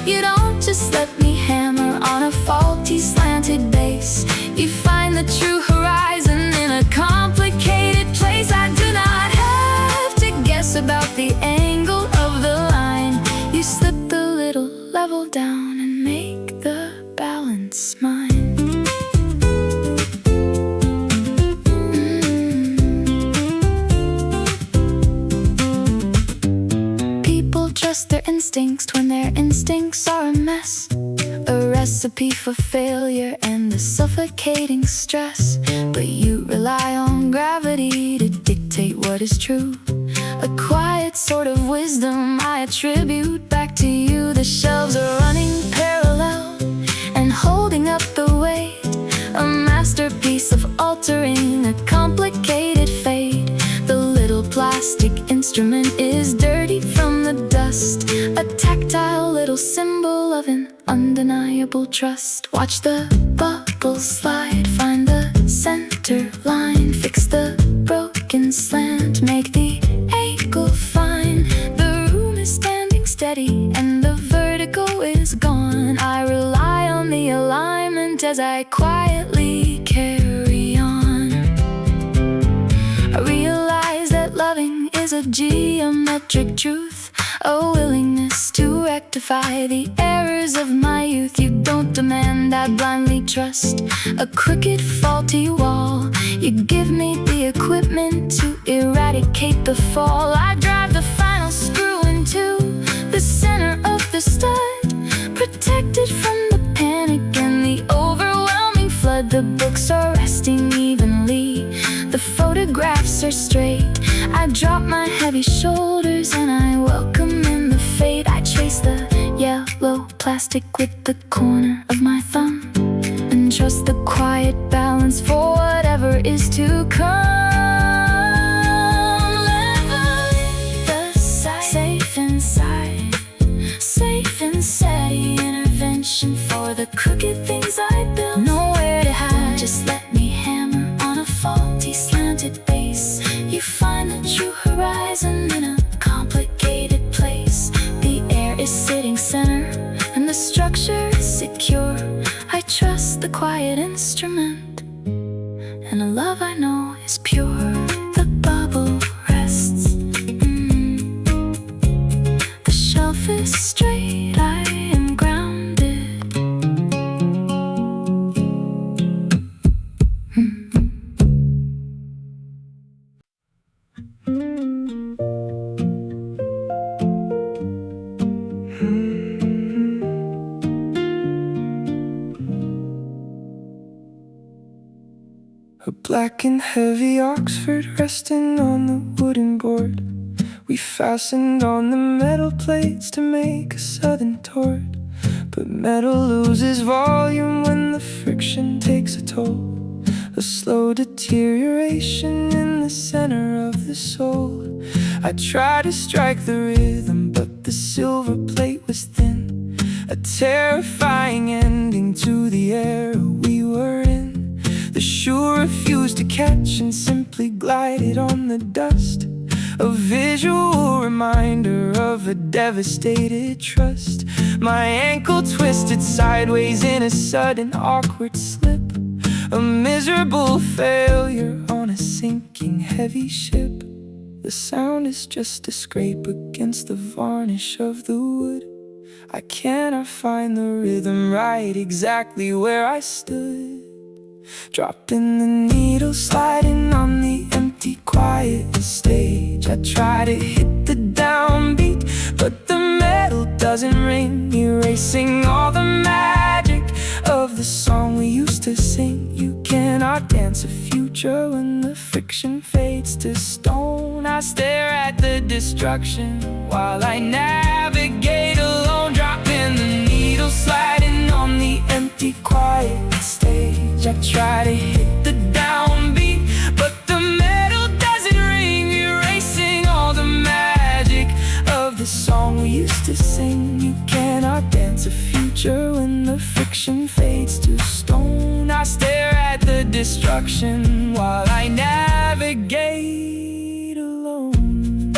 You don't just let me hammer on a faulty slanted base, you find the true horizon in a complicated place. I do not have to guess about the angle of the line, you slip the little level down and make the balance mine. People trust their instincts when their instincts are a mess, a recipe for failure and the suffocating stress. But you rely on gravity to dictate what is true, a quiet sort of wisdom I attribute back to you. The shelves are running parallel and holding up the weight, a masterpiece of altering a complicated fate. The little plastic instrument is dirty from the dust, a tactile little symbol of an undeniable trust. Watch the bubbles slide, find the center line, fix the broken slant, make the angle fine. The room is standing steady and the vertigo is gone. I rely on the alignment as I quietly carry on. I realize that loving is a geometric truth, a willingness to rectify the errors of my youth. You don't demand I blindly trust a crooked, faulty wall, you give me the equipment to eradicate the fall. I drive the final screw into the center of the stud, protected from the panic and the overwhelming flood. The books are resting evenly, the photographs are straight. I drop my heavy shoulders and I welcome in the fate. I trace the yellow plastic with the corner of my thumb and trust the quiet balance for whatever is to come. Leveling the sight, safe inside, safe and steady intervention for the crooked things I built. Nowhere to hide, just let me hammer on a faulty slanted base, you find the true horizon in a complicated place. The air is sitting center and the structure is secure. I trust the quiet instrument and a love I know is pure. The bubble rests, the shelf is straight, I am grounded. A black and heavy Oxford resting on the wooden board, we fastened on the metal plates to make a sudden tort. But metal loses volume when the friction takes a toll. a slow deterioration in the center of the soul. I tried to strike the rhythm, but the silver plate was thin, a terrifying ending to the era we were in. The shoe refused to catch and simply glided on the dust, a visual reminder of a devastated trust. My ankle twisted sideways in a sudden awkward slip, a miserable failure on a sinking heavy ship. The sound is just a scrape against the varnish of the wood. I cannot find the rhythm right exactly where I stood. Dropping the needle, sliding on the empty, quiet stage. I try to hit the downbeat, but the metal doesn't ring, erasing all the magic of the song we used to sing. You cannot dance a future when the friction fades to stone. I stare at the destruction while I navigate alone. Dropping the needle, sliding on the empty, quiet stage. I try to hit the downbeat, but the metal doesn't ring, erasing all the magic of the song we used to sing. You cannot dance a future when the friction fades to stone. I stare at the destruction while I navigate alone.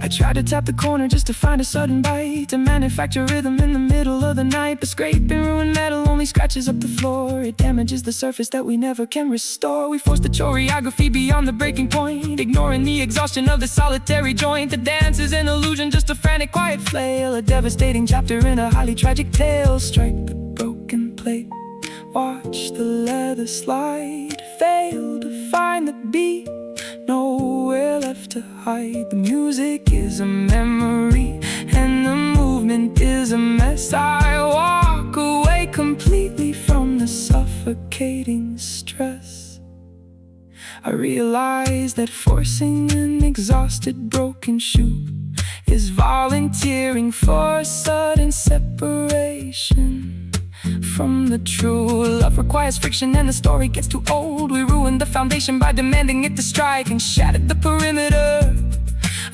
I try to tap the corner just to find a sudden bite, to manufacture rhythm in the middle of the night. But scraping ruined metal only scratches up the floor. It damages the surface that we never can restore. We force the choreography beyond the breaking point, ignoring the exhaustion of the solitary joint. The dance is an illusion, just a frantic quiet flail, a devastating chapter in a highly tragic tale. Strike the broken plate, watch the leather slide, fail to find the beat, nowhere left to hide. The music is a memory and the movement is a mess. I walk away completely from the suffocating stress. I realize that forcing an exhausted broken shoe is volunteering for a sudden separation from the true. Love requires friction and the story gets too old. We ruined the foundation by demanding it to strike, and shattered the perimeter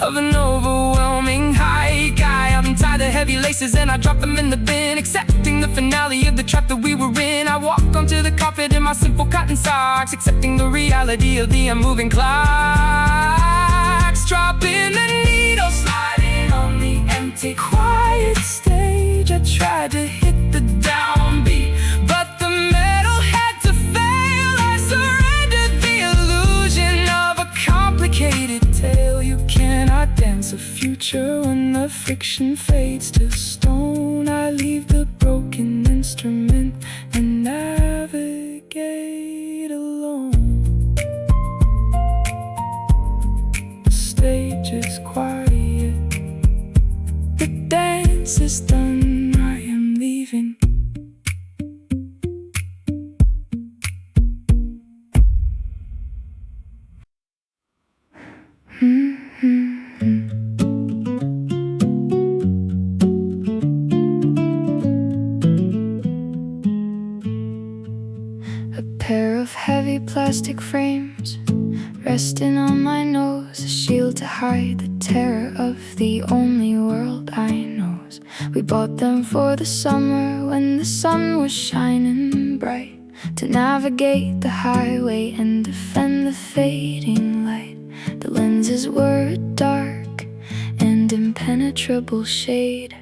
of an overwhelming hike. I untie the heavy laces and I drop them in the bin, accepting the finale of the trap that we were in. I walk onto the carpet in my simple cotton socks, accepting the reality of the unmoving clocks. Dropping the needle, sliding on the empty, quiet stage. I tried to hit the downbeat, but the metal had to fail. I surrendered the illusion of a complicated tale. You cannot dance a future when the friction fades to stone. I leave the broken instrument and navigate alone. The stage is quiet, the dance is done, I am leaving. A pair of heavy plastic frames resting on my nose, a shield to hide the terror of the only world I knows. We bought them for the summer when the sun was shining bright, to navigate the highway and defend the fading light. The lenses were a dark and impenetrable shade,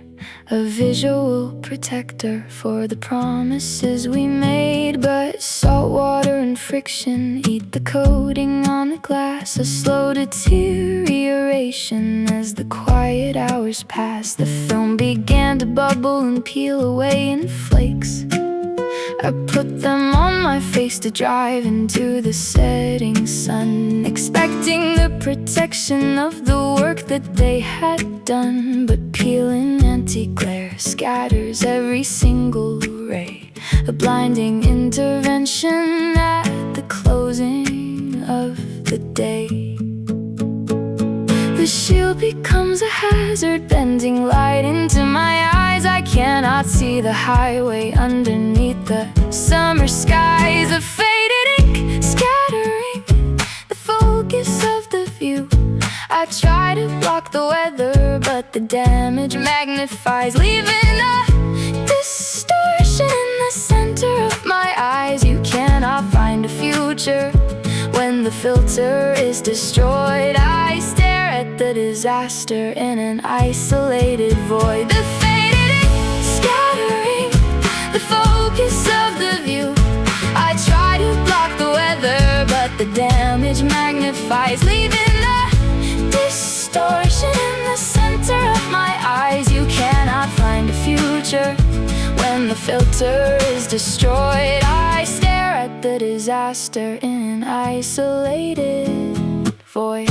a visual protector for the promises we made. But salt water and friction eat the coating on the glass, a slow deterioration as the quiet hours passed. The film began to bubble and peel away in flakes. I put them on my face to drive into the setting sun, expecting the protection of the work that they had done. But peeling anti-glare scatters every single ray, a blinding intervention at the closing of the day. The shield becomes a hazard, bending light into my eyes. I cannot see the highway underneath the summer skies. A faded ink scattering the focus of the view. I try to block the weather, but the damage magnifies, leaving a distortion in the center of my eyes. You cannot find a future when the filter is destroyed. I stare at the disaster in an isolated void. The faded ink scattering the focus of the view. I try to block the weather, but the damage magnifies, leaving a distortion in the center of my eyes. You cannot find a future when the filter is destroyed. I stare at the disaster in an isolated void.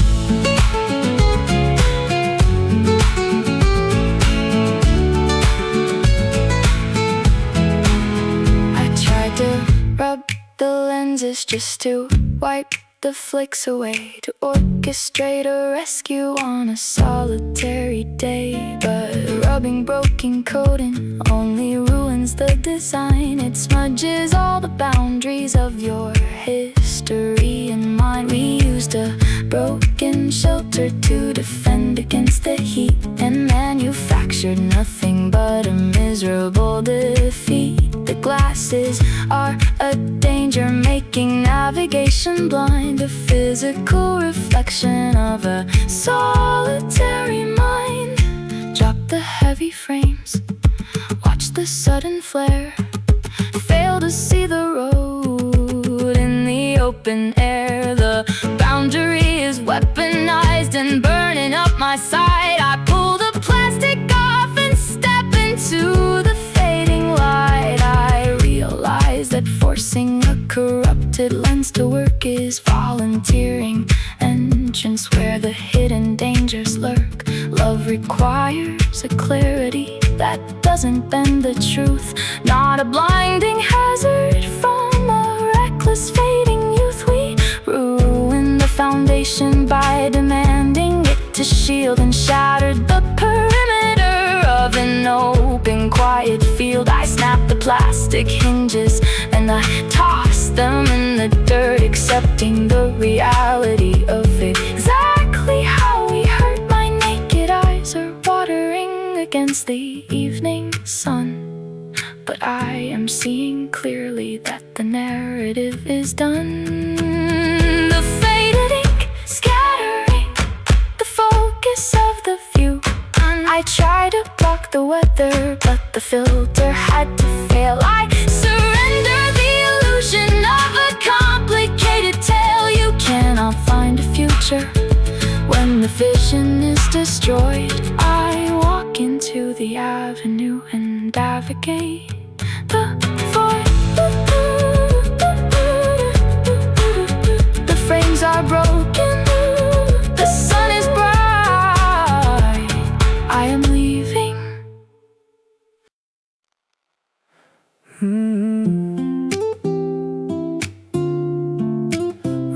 I tried to rub the lenses just to wipe the flicks away, to orchestrate a rescue on a solitary day. But rubbing broken coating only ruins the design. It smudges all the boundaries of your history and mine. We used a broken shelter to defend against the heat, and manufactured nothing but a miserable defeat. The glasses are a danger, making navigation blind. A physical reflection of a solitary mind. Drop the heavy frames, watch the sudden flare. Fail to see the road in the open air. The boundary is weaponized and burning up my side. I pull the plastic off and step into the fading light. I realize that forcing a corrupted lens to work is volunteering entrance where the hidden dangers lurk. Love requires a clarity that doesn't bend the truth, not a blinding hazard from a reckless fading youth. We ruined the foundation by demanding it to shield, and shattered the perimeter of an open quiet field. I snapped the plastic hinges and I tossed them in the dirt, accepting the reality of exactly how we hurt. My naked eyes are watering against the evening sun, but I am seeing clearly that the narrative is done. The faded ink scattering the focus of the view. I tried to block the weather, but the filter had to fail. I surrender the illusion of a complicated tale. You cannot find a future when the vision is destroyed. I walk into the avenue and navigate the void. The frames are broken, the sun is bright. I am leaving.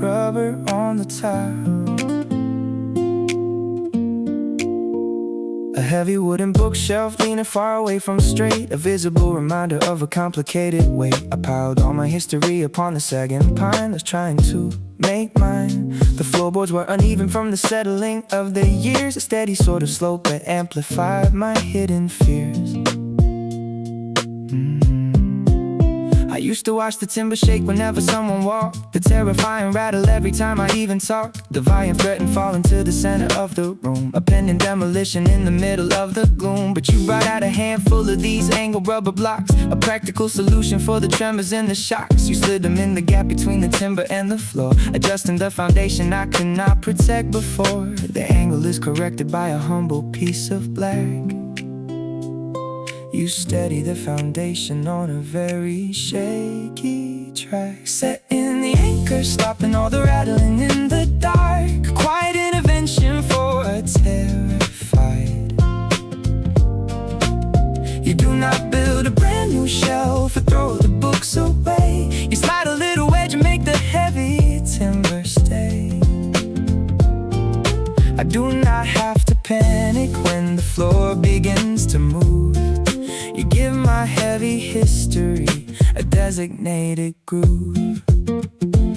Rubber on the tile, a heavy wooden bookshelf leaning far away from straight, a visible reminder of a complicated weight. I piled all my history upon the sagging pine, was trying to make mine. The floorboards were uneven from the settling of the years, a steady sort of slope that amplified my hidden fears. I used to watch the timber shake whenever someone walked, the terrifying rattle every time I even talked. The volume threatened falling to the center of the room, a pending demolition in the middle of the gloom. But you brought out a handful of these angled rubber blocks, a practical solution for the tremors and the shocks. You slid them in the gap between the timber and the floor, adjusting the foundation I could not protect before. The angle is corrected by a humble piece of black. You steady the foundation on a very shaky track, setting the anchor, stopping all the rattling in the dark. Quiet intervention for a terrified. You do not build a brand new shelf or throw the books away. You slide a little wedge and make the heavy timber stay. I do not my heavy history a designated groove.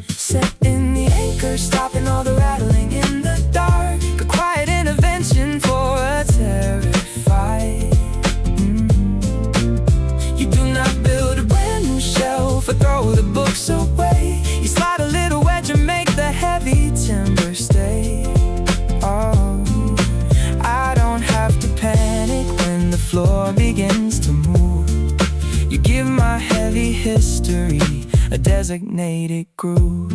Setting the anchor, stopping all the rattling in the dark. A quiet intervention for a terrified. You do not build a brand new shelf or throw the books away. You slide a little wedge and make the heavy timber stay. Oh, I don't have to panic when the floor begins to move. You give my heavy history a designated groove.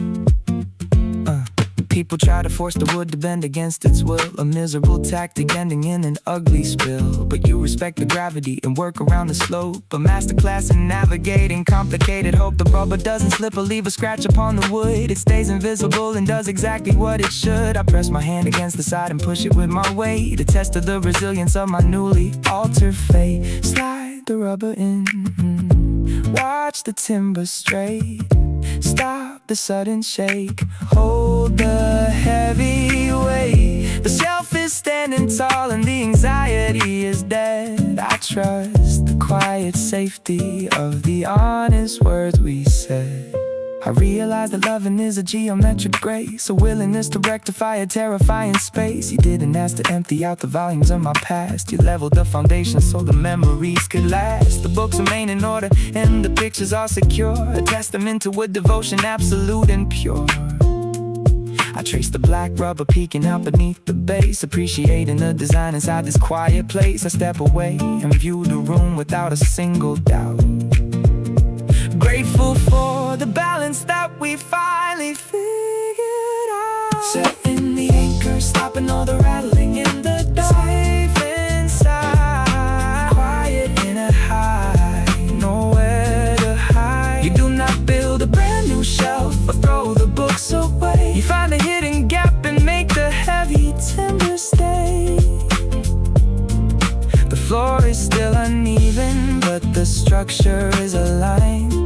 People try to force the wood to bend against its will, a miserable tactic ending in an ugly spill. But you respect the gravity and work around the slope. A masterclass in navigating complicated hope. The rubber doesn't slip or leave a scratch upon the wood. It stays invisible and does exactly what it should. I press my hand against the side and push it with my weight, a test of the resilience of my newly altered fate. Slide the rubber in, watch the timber straight. Stop the sudden shake, hold the heavy weight. The shelf is standing tall and the anxiety is dead. I trust the quiet safety of the honest words we said. I realize that loving is a geometric grace, a willingness to rectify a terrifying space. You didn't ask to empty out the volumes of my past. You leveled the foundation so the memories could last. The books remain in order and the pictures are secure, a testament to a devotion absolute and pure. I trace the black rubber peeking out beneath the base, appreciating the design inside this quiet place. I step away and view the room without a single doubt, grateful for the balance that we finally figured out. Setting the anchor, stopping all the rattling in the dark. Safe inside, quiet in a high, nowhere to hide. You do not build a brand new shelf or throw the books away. You find the hidden gap and make the heavy timber stay. The floor is still uneven, but the structure is aligned.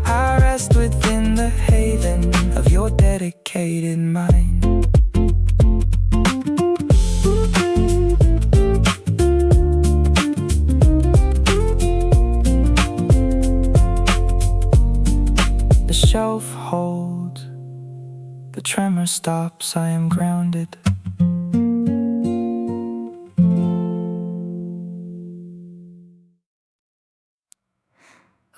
I rest within the haven of your dedicated mind. The shelf holds, the tremor stops, I am grounded.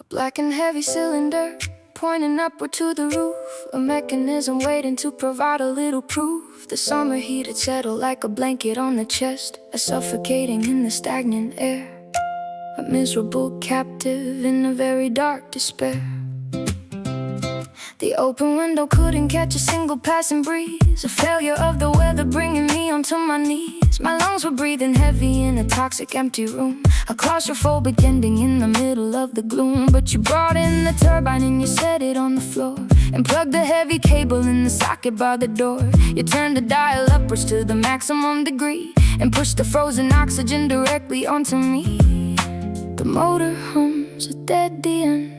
Black and heavy cylinder pointing upward to the roof, a mechanism waiting to provide a little proof. The summer heat had settled like a blanket on the chest, a suffocating in the stagnant air, a miserable captive in a very dark despair. The open window couldn't catch a single passing breeze, a failure of the weather bringing me onto my knees. My lungs were breathing heavy in a toxic empty room, a claustrophobic ending in the middle of the gloom. But you brought in the turbine and you set it on the floor, and plugged the heavy cable in the socket by the door. You turned the dial upwards to the maximum degree, and pushed the frozen oxygen directly onto me. The motor hums a dead end,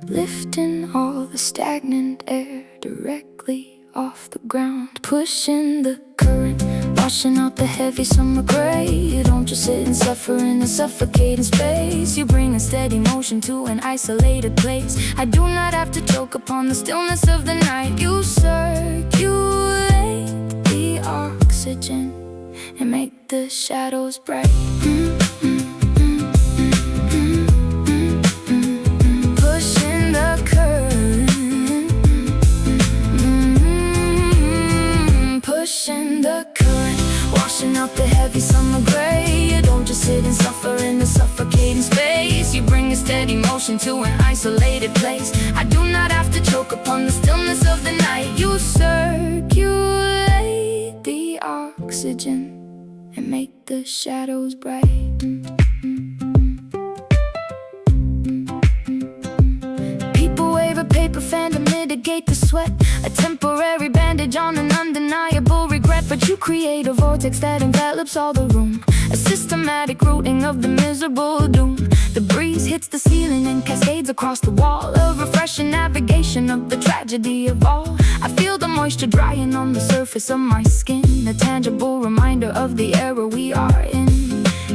lifting all the stagnant air directly off the ground, pushing the current, washing out the heavy summer gray. You don't just sit and suffer in a suffocating space, you bring a steady motion to an isolated place. I do not have to choke upon the stillness of the night. You circulate the oxygen and make the shadows bright. Pushing the current, pushing the current, washing out the heavy summer gray. You don't just sit and suffer in a suffocating space, you bring a steady motion to an isolated place. I do not have to choke upon the stillness of the night. You circulate the oxygen and make the shadows bright. People wave a paper fan to mitigate the sweat, a temporary bandage on an undeniable regret. But you create a vortex that envelops all the room, a systematic rooting of the miserable doom. The breeze hits the ceiling and cascades across the wall, a refreshing navigation of the tragedy of all. I feel the moisture drying on the surface of my skin, a tangible reminder of the era we are in.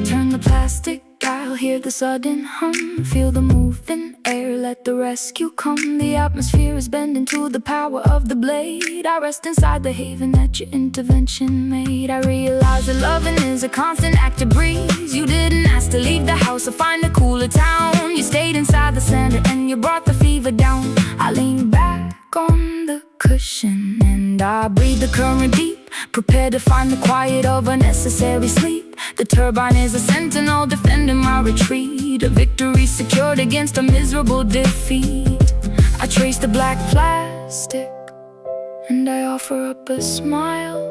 Turn the plastic style. Hear the sudden hum, feel the moving air, let the rescue come. The atmosphere is bending to the power of the blade. I rest inside the haven that your intervention made. I realize that loving is a constant active breeze. You didn't ask to leave the house or find a cooler town. You stayed inside the center and you brought the fever down. I lean back on the cushion and I breathe the current deep, prepared to find the quiet of unnecessary sleep. The turbine is a sentinel defending my retreat, a victory secured against a miserable defeat. I trace the black plastic and I offer up a smile.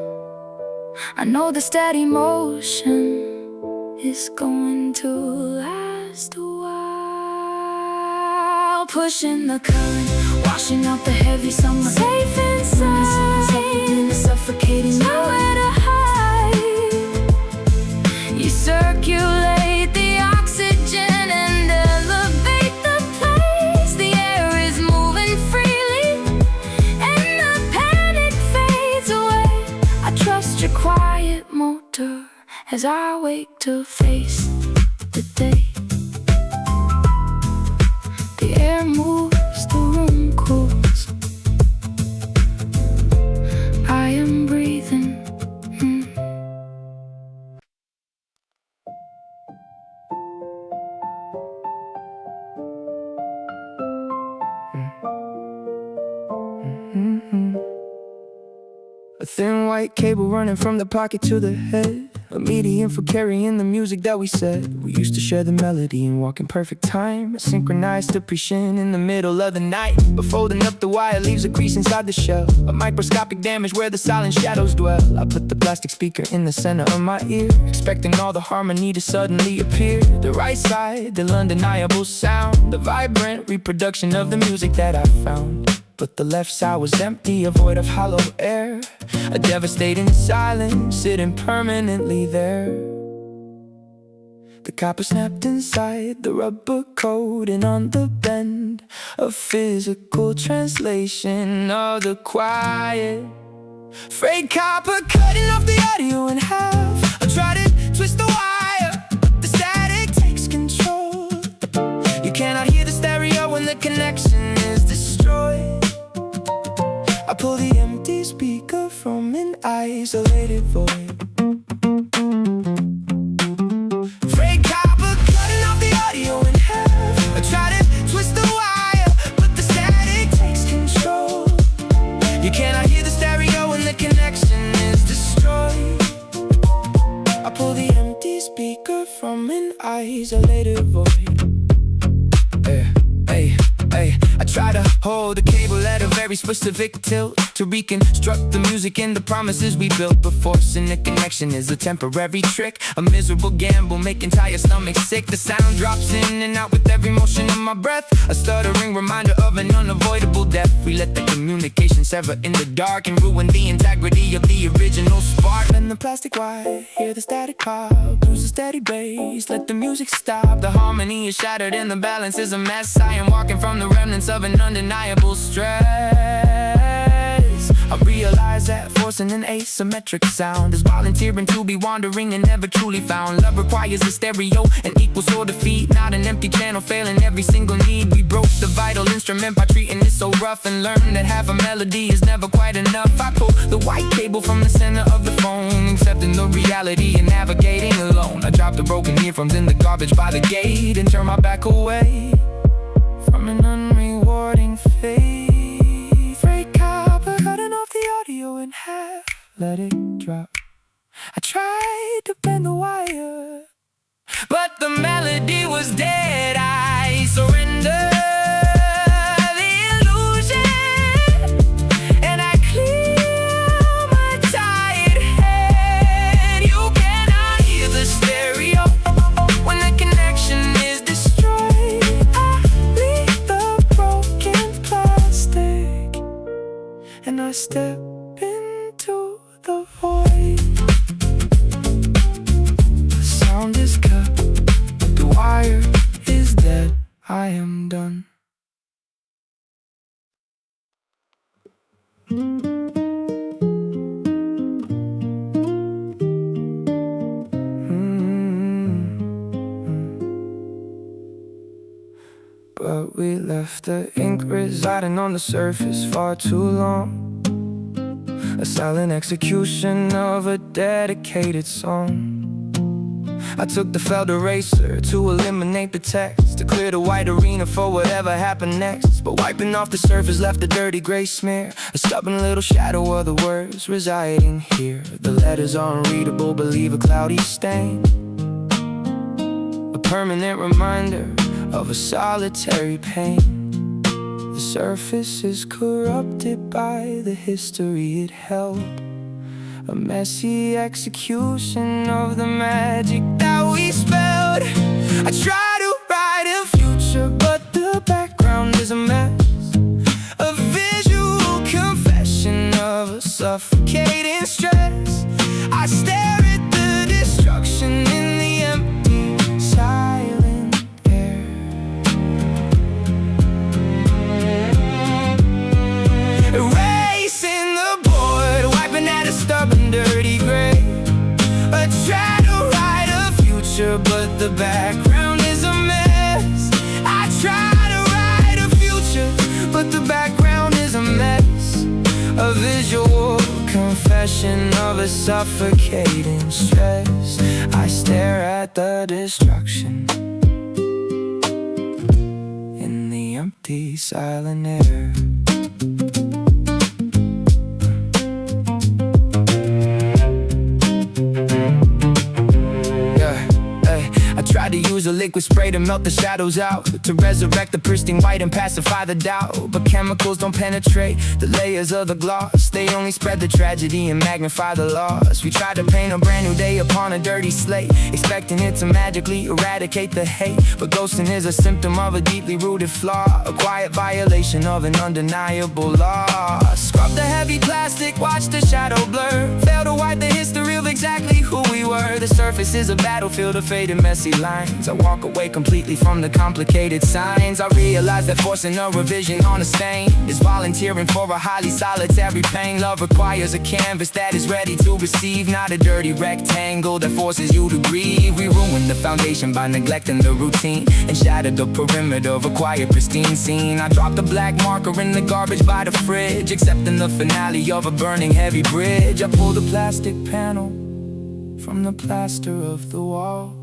I know the steady motion is going to last a while. Pushing the current, washing out the heavy summer. Safe inside, in the suffocating, nowhere to hide. You circulate the oxygen and elevate the place. The air is moving freely and the panic fades away. I trust your quiet motor as I wake to face the day. The air moves, the room cools. I am breathing. A thin white cable running from the pocket to the head, a medium for carrying the music that we said. We used to share the melody and walk in perfect time, a synchronized depression in the middle of the night. But folding up the wire leaves a crease inside the shell, a microscopic damage where the silent shadows dwell. I put the plastic speaker in the center of my ear, expecting all the harmony to suddenly appear. The right side, the undeniable sound, the vibrant reproduction of the music that I found. But the left side was empty, a void of hollow air, a devastating silence sitting permanently there. The copper snapped inside the rubber coating on the bend, a physical translation of the quiet. Frayed copper cutting off the audio in half. I try to twist the wire, but the static takes control. You cannot hear the stereo when the connection is destroyed. I pull the empty speaker from an isolated void. Frayed copper cutting off the audio in half. I try to twist the wire, but the static takes control. You cannot hear the stereo when the connection is destroyed. I pull the empty speaker from an isolated void. I try to hold the cable at a very specific tilt to reconstruct the music and the promises we built. But forcing the connection is a temporary trick, a miserable gamble making entire stomach sick. The sound drops in and out with every motion of my breath, a stuttering reminder of an unavoidable death. We let the communication sever in the dark and ruin the integrity of the original spark. And the plastic wire, hear the static pop, lose the steady bass, let the music stop. The harmony is shattered and the balance is a mess. I am walking from the remnants of an undeniable stress. I realize that forcing an asymmetric sound is volunteering to be wandering and never truly found. Love requires a stereo, an equal sort of feed, not an empty channel failing every single need. We broke the vital instrument by treating it so rough, and learned that half a melody is never quite enough. I pull the white cable from the center of the phone, accepting the reality and navigating alone. I drop the broken earphones in the garbage by the gate and turn my back away from an unrewarding fate. Frayed copper cutting off the audio in half, let it drop. I tried to bend the wire, but the melody was dead. I surrendered the illusion, and I clear my tired head. You cannot hear the stereo when the connection is destroyed. And I step into the void. The sound is cut, the wire is dead. I am done. but we left the ink residing on the surface far too long. A silent execution of a dedicated song. I took the felt eraser to eliminate the text, to clear the white arena for whatever happened next. But wiping off the surface left a dirty gray smear, a stubborn little shadow of the words residing here. The letters are unreadable, but leave a cloudy stain, a permanent reminder of a solitary pain. The surface is corrupted by the history it held, a messy execution of the magic that we spelled. I try to write a future, but the background is a mess, a visual confession of a suffocating stress. I stare at the destruction in the empty, silent air. Erasing the board, wiping at a stubborn, dirty gray. I try to write a future, but the background is a mess. I try to write a future, but the background is a mess, a visual confession of a suffocating stress. I stare at the destruction in the empty, silent air. Tried to use a liquid spray to melt the shadows out, to resurrect the pristine white and pacify the doubt. But chemicals don't penetrate the layers of the gloss, they only spread the tragedy and magnify the loss. We tried to paint a brand new day upon a dirty slate, expecting it to magically eradicate the hate. But ghosting is a symptom of a deeply rooted flaw, a quiet violation of an undeniable law. Scrub the heavy plastic, watch the shadow blur, fail to wipe the history of exactly who we were. The surface is a battlefield of faded, messy lines. I walk away completely from the complicated signs. I realize that forcing a revision on a stain is volunteering for a highly solitary pain. Love requires a canvas that is ready to receive, not a dirty rectangle that forces you to grieve. We ruined the foundation by neglecting the routine, and shattered the perimeter of a quiet, pristine scene. I dropped the black marker in the garbage by the fridge, accepting the finale of a burning heavy bridge. I pulled the plastic panel from the plaster of the wall,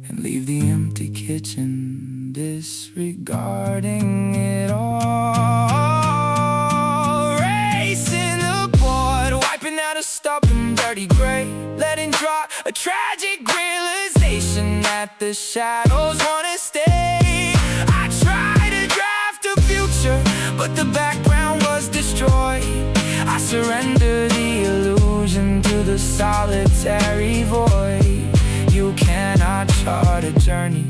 and leave the empty kitchen disregarding it all. Racing the board, wiping out a stubborn, dirty gray, letting drop a tragic realization that the shadows wanna stay. I tried to draft a future, but the background was destroyed. I surrendered the illusion to the solitary void. You cannot chart a journey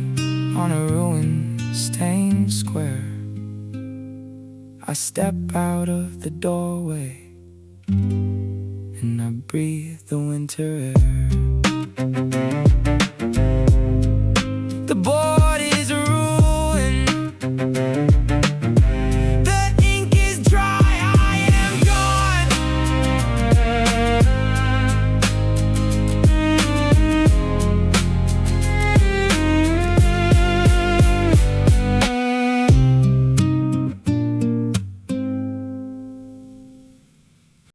on a ruin-stained square. I step out of the doorway and I breathe the winter air.